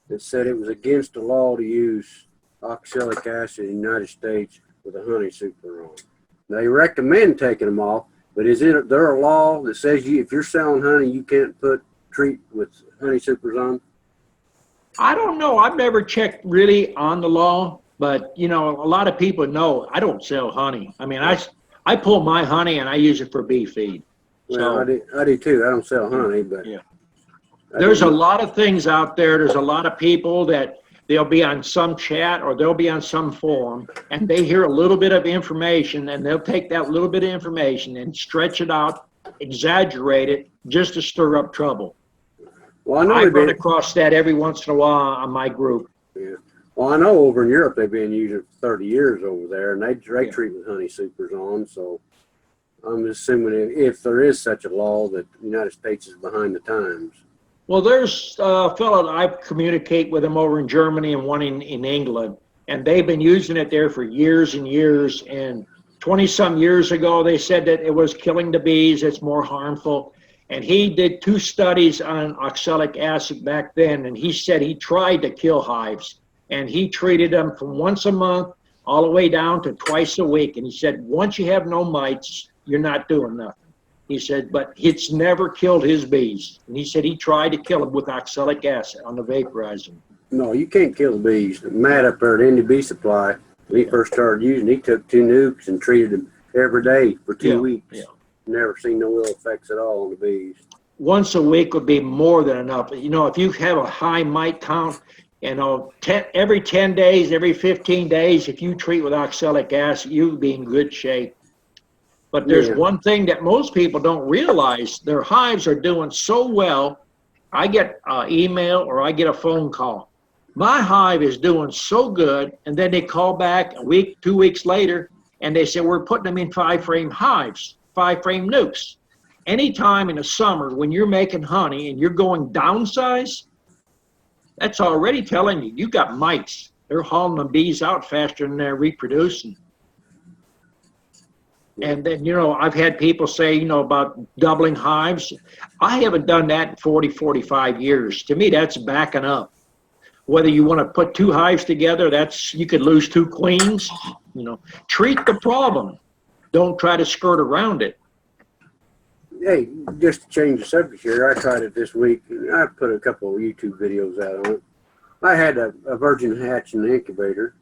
that said it was against the law to use oxalic acid in the United States with a honey super on. They recommend taking them off, but is there a law that says if you're selling honey, you can't treat with honey supers on? I don't know. I've never checked really on the law, but you know, a lot of people know I don't sell honey. I mean, I pull my honey and I use it for bee feed. Well, so, I do too. I don't sell honey, but yeah. There's a lot of things out there. There's a lot of people that they'll be on some chat or they'll be on some forum and they hear a little bit of information and they'll take that little bit of information and stretch it out, exaggerate it just to stir up trouble. Well, I run across that every once in a while on my group. Yeah. Well, I know over in Europe they've been using it for 30 years over there, and they treat with honey supers on. So I'm assuming if there is such a law that the United States is behind the times. Well, there's a fellow that I communicate with him over in Germany and one in England, and they've been using it there for years and years. And 20-some years ago, they said that it was killing the bees. It's more harmful. And he did 2 studies on oxalic acid back then, and he said he tried to kill hives, and he treated them from once a month all the way down to twice a week. And he said, once you have no mites, you're not doing nothing. He said, but it's never killed his bees. And he said he tried to kill them with oxalic acid on the vaporizer. No, you can't kill the bees. Matt up there at Indy Bee Supply, when he first started using, he took 2 nukes and treated them every day for 2 weeks. Yeah. Never seen no ill effects at all on the bees. Once a week would be more than enough. You know, if you have a high mite count, you know, every 10 days, every 15 days, if you treat with oxalic acid, you'll be in good shape. But there's one thing that most people don't realize. Their hives are doing so well. I get an email or I get a phone call. My hive is doing so good, and then they call back a week, 2 weeks later, and they say, we're putting them in 5-frame hives, 5-frame nukes. Anytime in the summer when you're making honey and you're going downsize, that's already telling you, you got mites. They're hauling the bees out faster than they're reproducing. And then, you know, I've had people say, you know, about doubling hives. I haven't done that in 40, 45 years. To me, that's backing up. Whether you want to put 2 hives together, that's, you could lose 2 queens. You know, treat the problem. Don't try to skirt around it. Hey, just to change the subject here, I tried it this week. I put a couple of YouTube videos out on it. I had a virgin hatch in the incubator.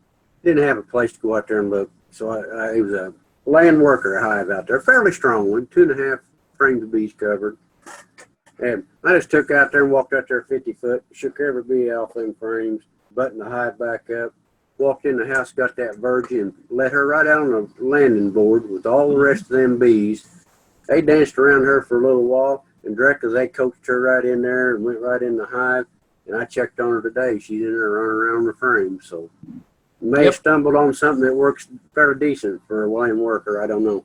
Didn't have a place to go out there and look, so it was a land worker hive out there, fairly strong one, 2.5 frames of bees covered. And I just took out there and walked out there 50 foot, shook every bee off them frames, buttoned the hive back up, walked in the house, got that virgin, let her right out on the landing board with all the rest of them bees. They danced around her for a little while, and directly they coaxed her right in there and went right in the hive. And I checked on her today. She's in there running around the frame. So may have stumbled on something that works fairly decent for a land worker. I don't know.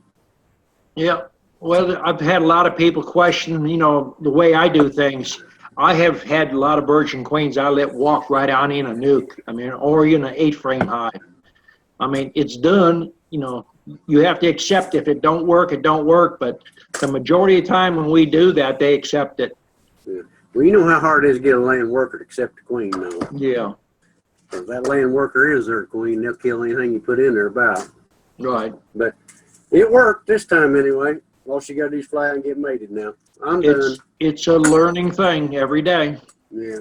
Yeah. Well, I've had a lot of people question, you know, the way I do things. I have had a lot of virgin queens I let walk right on in a nuke. I mean, or in an 8-frame hive. I mean, it's done, you know. You have to accept if it don't work, it don't work. But the majority of the time when we do that, they accept it. Yeah. Well, you know how hard it is to get a land worker to accept a queen now. Yeah. If that land worker is their queen, they'll kill anything you put in there about. Right. But it worked this time anyway. All she got to do is fly out and get mated now. I'm done. It's a learning thing every day. Yeah.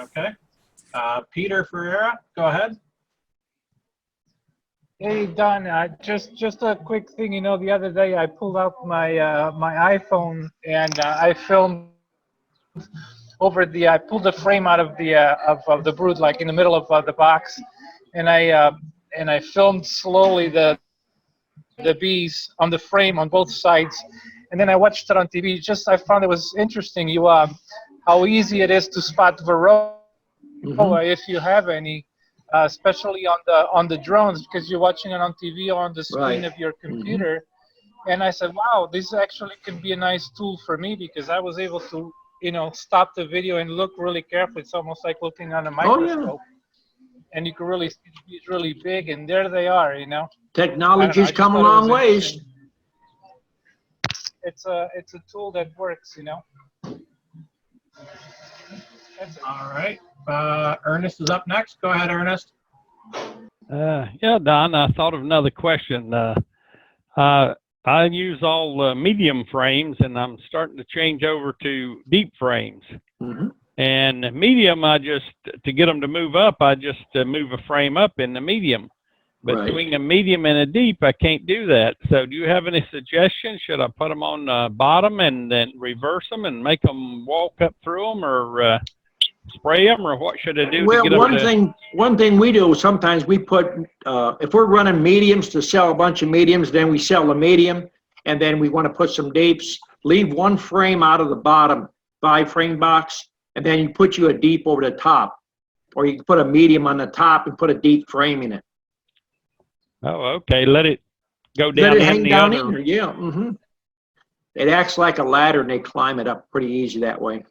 Okay. Peter Ferreira, go ahead. Hey Don, just a quick thing. You know, the other day I pulled out my my iPhone and I filmed over the. I pulled the frame out of the brood, like in the middle of the box, and I filmed slowly the bees on the frame on both sides, and then I watched it on TV. I found it was interesting. How easy it is to spot Varroa if you have any. Especially on the drones, because you're watching it on TV or on the screen of your computer. And I said, wow, this actually can be a nice tool for me, because I was able to, you know, stop the video and look really carefully. It's almost like looking on a microscope. And you can really see the bees really big, and there they are, you know. Technology's come a long ways. It's a tool that works, you know. All right. Ernest is up next. Go ahead, Ernest. Yeah, Don, I thought of another question. I use all medium frames, and I'm starting to change over to deep frames. And medium, to get them to move up, I just move a frame up in the medium. But between a medium and a deep, I can't do that. So do you have any suggestions? Should I put them on the bottom and then reverse them and make them walk up through them, or spray them, or what should I do? Well, to get one thing we do, sometimes we put, if we're running mediums to sell a bunch of mediums, then we sell a medium, and then we want to put some deeps, leave one frame out of the bottom 5-frame box, and then you put a deep over the top. Or you can put a medium on the top and put a deep frame in it. Oh, okay. Let it go down. Let it hang down in there, yeah. It acts like a ladder, and they climb it up pretty easy that way.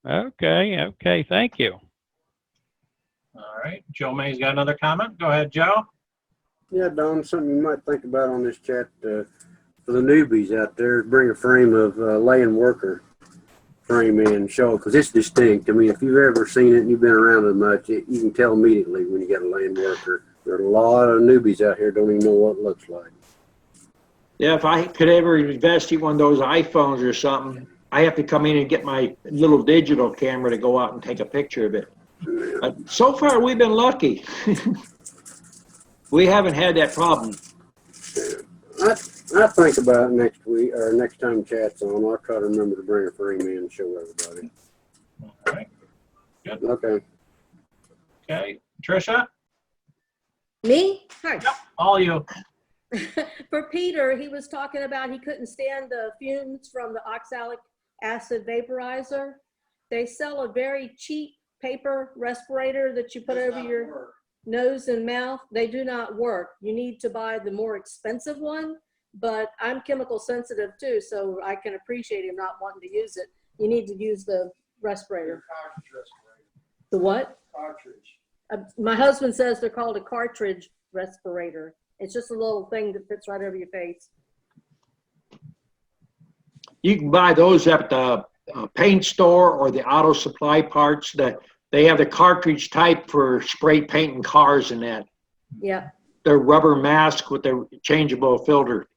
Okay, thank you. All right, Joe May's got another comment. Go ahead, Joe. Yeah, Don, something you might think about on this chat. for the newbies out there, bring a frame of laying worker frame in and show, because it's distinct. I mean, if you've ever seen it and you've been around it much, you can tell immediately when you got a laying worker. There are a lot of newbies out here don't even know what it looks like. Yeah, if I could ever invest in one of those iPhones or something, I have to come in and get my little digital camera to go out and take a picture of it. But so far, we've been lucky. We haven't had that problem. I think about it next week or next time chat's on. I'll try to remember to bring a frame in and show everybody. All right. Good. Okay. Okay. Tricia? Me? Hi. Yep. All you. For Peter, he was talking about he couldn't stand the fumes from the oxalic acid vaporizer. They sell a very cheap paper respirator that you put over your nose and mouth. They do not work. You need to buy the more expensive one, but I'm chemical sensitive too, so I can appreciate him not wanting to use it. You need to use the respirator. The what? Cartridge. My husband says they're called a cartridge respirator. It's just a little thing that fits right over your face. You can buy those at the paint store or the auto supply parts. That they have the cartridge type for spray painting cars and that. Yeah. They're rubber mask with their changeable filter.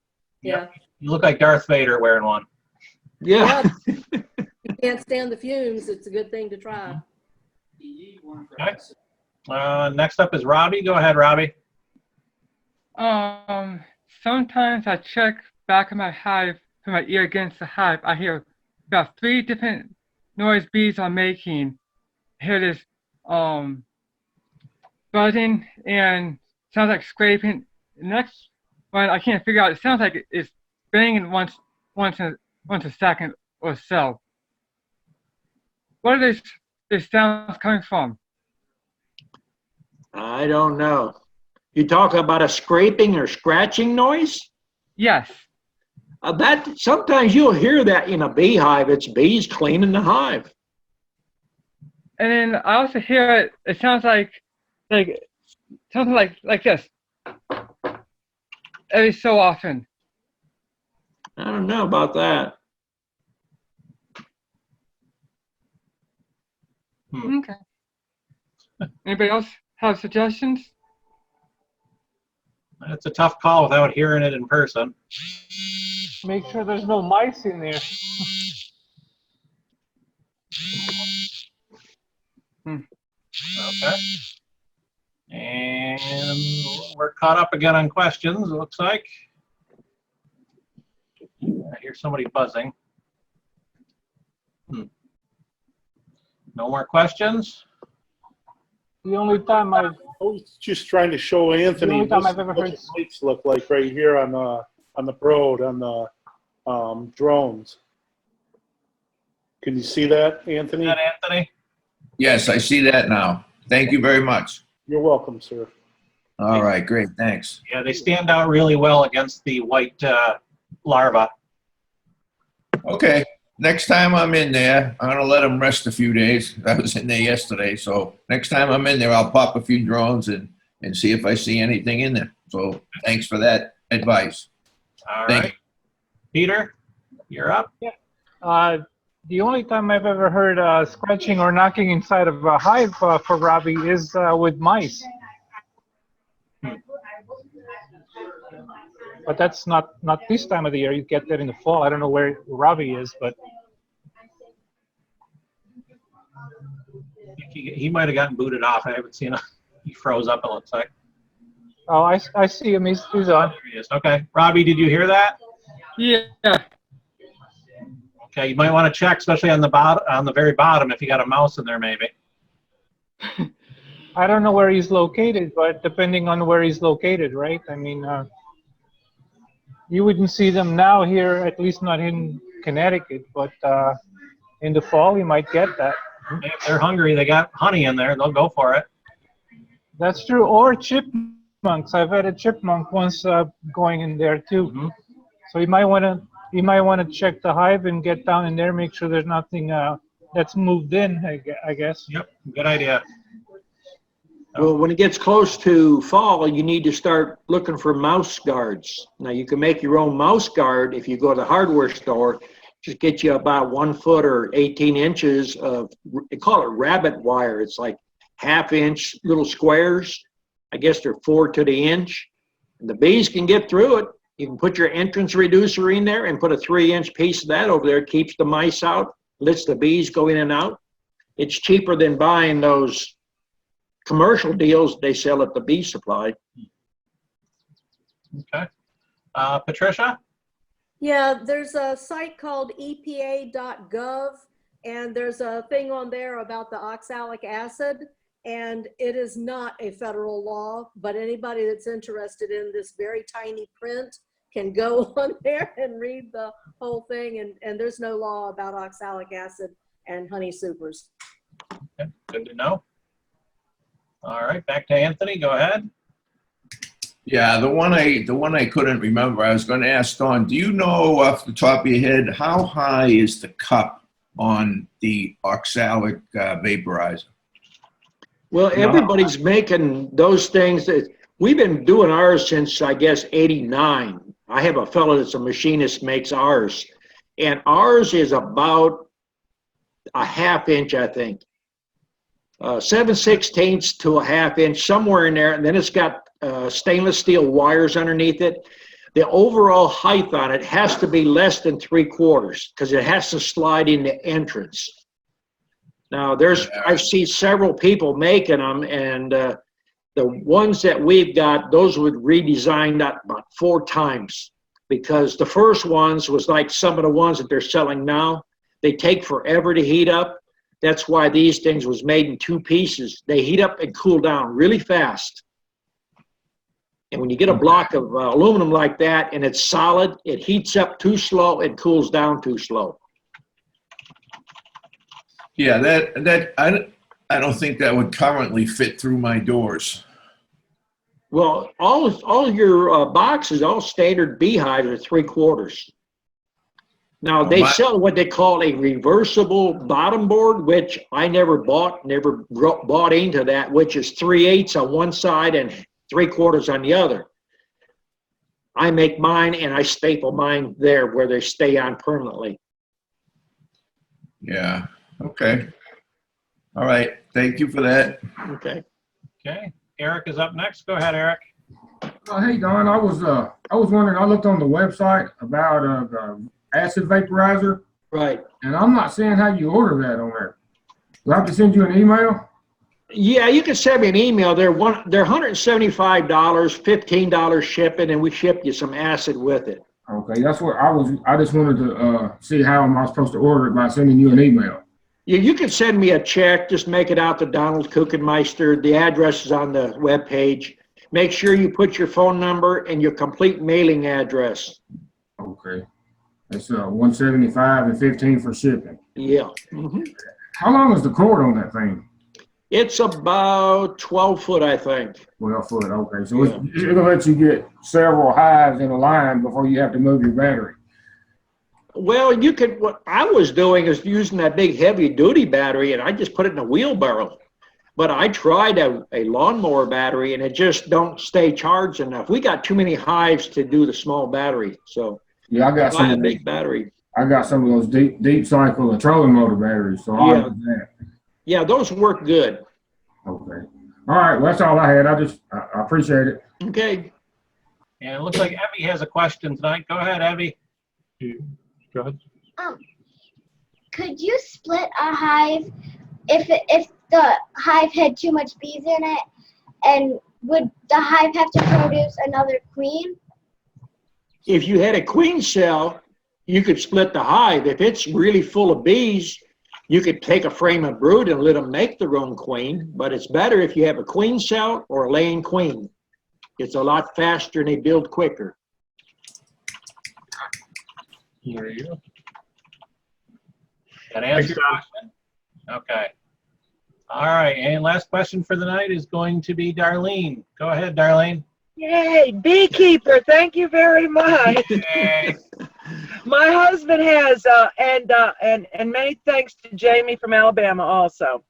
Yeah. You look like Darth Vader wearing one. Yeah. You can't stand the fumes. It's a good thing to try. Okay. Next up is Robbie. Go ahead, Robbie. Sometimes I check back of my hive, put my ear against the hive. I hear about 3 different noise bees are making. I hear this buzzing and sounds like scraping. The next one I can't figure out. It sounds like it's banging once a second or so. What are these sounds coming from? I don't know. You talk about a scraping or scratching noise? Yes. That sometimes you'll hear that in a beehive. It's bees cleaning the hive. And then I also hear it. It sounds like something like this. Every so often. I don't know about that. Okay. Anybody else have suggestions? It's a tough call without hearing it in person. Make sure there's no mice in there. Okay. And we're caught up again on questions, it looks like. I hear somebody buzzing. No more questions? The only time I was just trying to show Anthony the only time what I've ever the heard lights look like right here on the road on the drones. Can you see that, Anthony? Is that Anthony? Yes, I see that now. Thank you very much. You're welcome, sir. All right, great, thanks. Yeah, they stand out really well against the white larva. Okay, next time I'm in there, I'm gonna let them rest a few days. I was in there yesterday, so next time I'm in there, I'll pop a few drones and see if I see anything in there. So thanks for that advice. All Thank right. Peter, you're up. Yeah. The only time I've ever heard scratching or knocking inside of a hive for Robbie is with mice. But that's not this time of the year. You get that in the fall. I don't know where Robbie is, but He might have gotten booted off. I haven't seen him. He froze up, it looks like. oh, I see him. He's on. There he is. Okay. Robbie, did you hear that? Yeah. Okay, you might want to check, especially on the bottom, on the very bottom, if you got a mouse in there, maybe. I don't know where he's located, but depending on where he's located, right? I mean, you wouldn't see them now here, at least not in Connecticut, but in the fall you might get that. If they're hungry, they got honey in there, they'll go for it. That's true. Or chipmunks. I've had a chipmunk once going in there too. Mm-hmm. So you might want to check the hive and get down in there, make sure there's nothing that's moved in. I guess. Yep. Good idea. Well, when it gets close to fall, you need to start looking for mouse guards. Now, you can make your own mouse guard if you go to the hardware store. Just get you about 1 foot or 18 inches of, they call it rabbit wire. It's like 1/2 inch little squares. I guess they're 4 to the inch. And the bees can get through it. You can put your entrance reducer in there and put a 3-inch piece of that over there. It keeps the mice out, lets the bees go in and out. It's cheaper than buying those commercial deals they sell at the bee supply. Okay. Patricia? Yeah, there's a site called epa.gov, and there's a thing on there about the oxalic acid, and it is not a federal law, but anybody that's interested in this very tiny print can go on there and read the whole thing, and there's no law about oxalic acid and honey supers. Okay, good to know. All right, back to Anthony. Go ahead. Yeah, the one I couldn't remember, I was going to ask Dawn, do you know off the top of your head, how high is the cup on the oxalic vaporizer? Well, everybody's making those things. We've been doing ours since, I guess, '89. I have a fellow that's a machinist, makes ours. And ours is about a 1/2 inch, I think. 7/16 to a 1/2 inch, somewhere in there. And then it's got stainless steel wires underneath it. The overall height on it has to be less than 3/4 because it has to slide in the entrance. Now, I've seen several people making them, and the ones that we've got, those would redesign that about 4 times, because the first ones was like some of the ones that they're selling now. They take forever to heat up. That's why these things was made in 2 pieces. They heat up and cool down really fast. And when you get a block of aluminum like that and it's solid, it heats up too slow and cools down too slow. Yeah, I don't think that would currently fit through my doors. Well, all your boxes, all standard beehives are 3/4. Now, they sell what they call a reversible bottom board, which I never bought into that, which is 3/8 on one side and 3/4 on the other. I make mine and I staple mine there where they stay on permanently. Yeah, okay. All right, thank you for that. Okay. Okay, Eric is up next. Go ahead, Eric. Hey, Don, I was wondering, I looked on the website about the acid vaporizer. Right. And I'm not seeing how you order that on there. Do I have to send you an email? Yeah, you can send me an email. They're $175, $15 shipping, and we ship you some acid with it. Okay, that's what I just wanted to see how am I supposed to order it by sending you an email. You can send me a check. Just make it out to Donald Kuchenmeister. The address is on the webpage. Make sure you put your phone number and your complete mailing address. Okay. It's $175 and $15 for shipping. Yeah. Mm-hmm. How long is the cord on that thing? It's about 12 foot, I think. 12 foot, okay. So it'll let you get several hives in a line before you have to move your battery. Well, you could, what I was doing is using that big heavy duty battery, and I just put it in a wheelbarrow. But I tried a lawnmower battery, and it just don't stay charged enough. We got too many hives to do the small battery. So yeah, I got some a big battery. I got some of those deep cycle and trolling motor batteries. So I'll use that. Yeah, those work good. Okay. All right. Well, that's all I had. I appreciate it. Okay. And it looks like Evie has a question tonight. Go ahead, Evie. Go ahead. Could you split a hive if the hive had too much bees in it, and would the hive have to produce another queen? If you had a queen cell, you could split the hive. If it's really full of bees, you could take a frame of brood and let them make their own queen, but it's better if you have a queen cell or a laying queen. It's a lot faster and they build quicker. There you go. That answer your question? Okay. All right, and last question for the night is going to be Darlene. Go ahead, Darlene. Yay, beekeeper, thank you very much. My husband has, and many thanks to Jamie from Alabama also.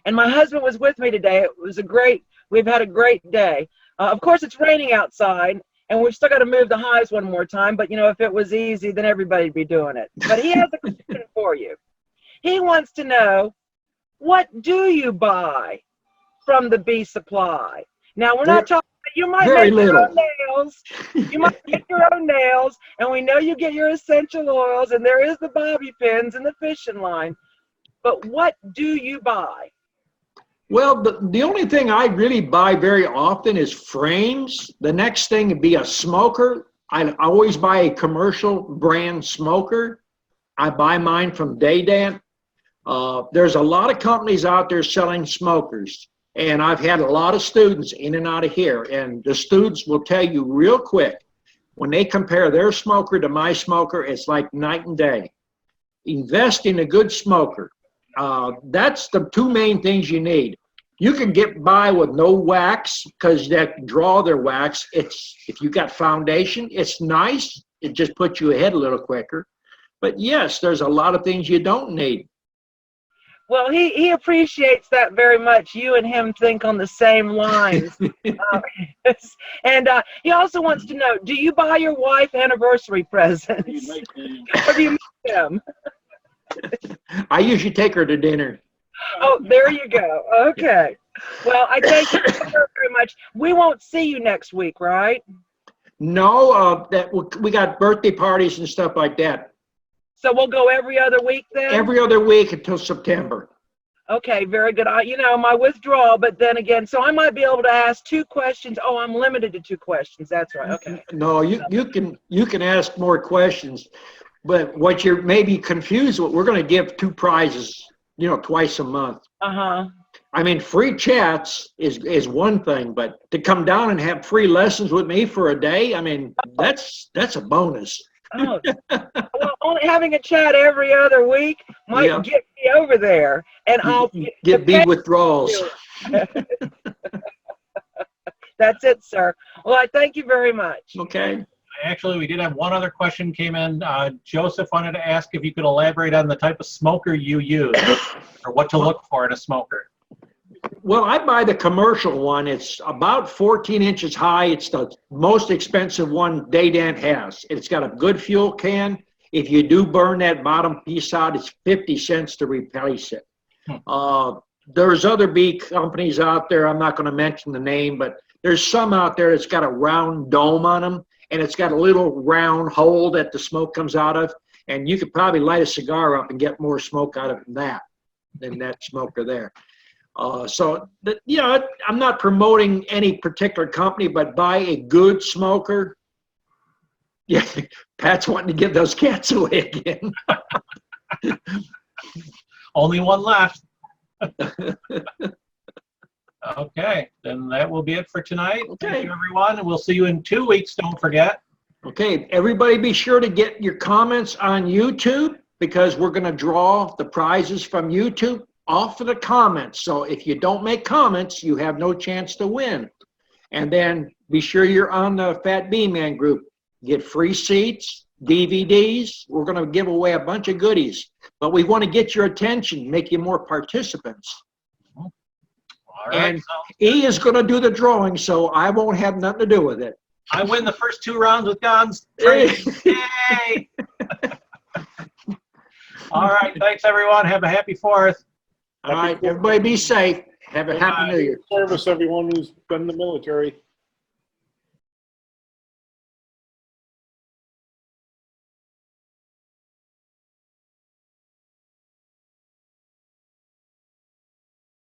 And my husband was with me today. We've had a great day. Of course, it's raining outside, and we've still got to move the hives one more time. But, if it was easy, then everybody'd be doing it. But he has a question for you. He wants to know, what do you buy from the bee supply? Now, we're not talking, you might make your own nails. You might make your own nails, and we know you get your essential oils, and there is the bobby pins and the fishing line. But what do you buy? Well, the only thing I really buy very often is frames. The next thing would be a smoker. I always buy a commercial brand smoker. I buy mine from Daydant. There's a lot of companies out there selling smokers. And I've had a lot of students in and out of here. And the students will tell you real quick, when they compare their smoker to my smoker, it's like night and day. Invest in a good smoker. That's the two main things you need. You can get by with no wax because they draw their wax. If you got foundation, it's nice. It just puts you ahead a little quicker. But yes, there's a lot of things you don't need. Well, he appreciates that very much. You and him think on the same lines. And he also wants to know, do you buy your wife anniversary presents? Or do you make them? I usually take her to dinner. Oh, there you go. Okay. Well, I thank you very much. We won't see you next week, right? No, we got birthday parties and stuff like that. So we'll go every other week then? Every other week until September. Okay, very good. My withdrawal, but then again, so I might be able to ask 2 questions. Oh, I'm limited to 2 questions. That's right. Okay. No, you can ask more questions, but what you're maybe confused with, we're going to give 2 prizes, twice a month. Uh-huh. I mean, free chats is one thing, but to come down and have free lessons with me for a day, I mean, that's a bonus. Oh, well, only having a chat every other week might get me over there, and I'll get bee withdrawals. That's it, sir. Well, I thank you very much. Okay. Actually, we did have one other question came in. Joseph wanted to ask if you could elaborate on the type of smoker you use or what to look for in a smoker. Well, I buy the commercial one. It's about 14 inches high. It's the most expensive one Daydant has. It's got a good fuel can. If you do burn that bottom piece out, it's 50 cents to replace it. There's other bee companies out there. I'm not going to mention the name, but there's some out there that's got a round dome on them, and it's got a little round hole that the smoke comes out of. And you could probably light a cigar up and get more smoke out of it than that smoker there. I'm not promoting any particular company, but buy a good smoker. Yeah, Pat's wanting to give those cats away again. Only one left. Okay, then that will be it for tonight. Okay. Thank you, everyone, and we'll see you in 2 weeks, don't forget. Okay, everybody be sure to get your comments on YouTube because we're going to draw the prizes from YouTube off of the comments. So if you don't make comments, you have no chance to win. And then be sure you're on the Fat Bee Man group. Get free seats, DVDs. We're going to give away a bunch of goodies. But we want to get your attention, make you more participants. All right, and E is going to do the drawing, so I won't have nothing to do with it. I win the first 2 rounds with God's training. Yay! All right, thanks, everyone. Have a happy 4th. All right, everybody be safe. Have a happy New Year. Service, everyone who's been in the military.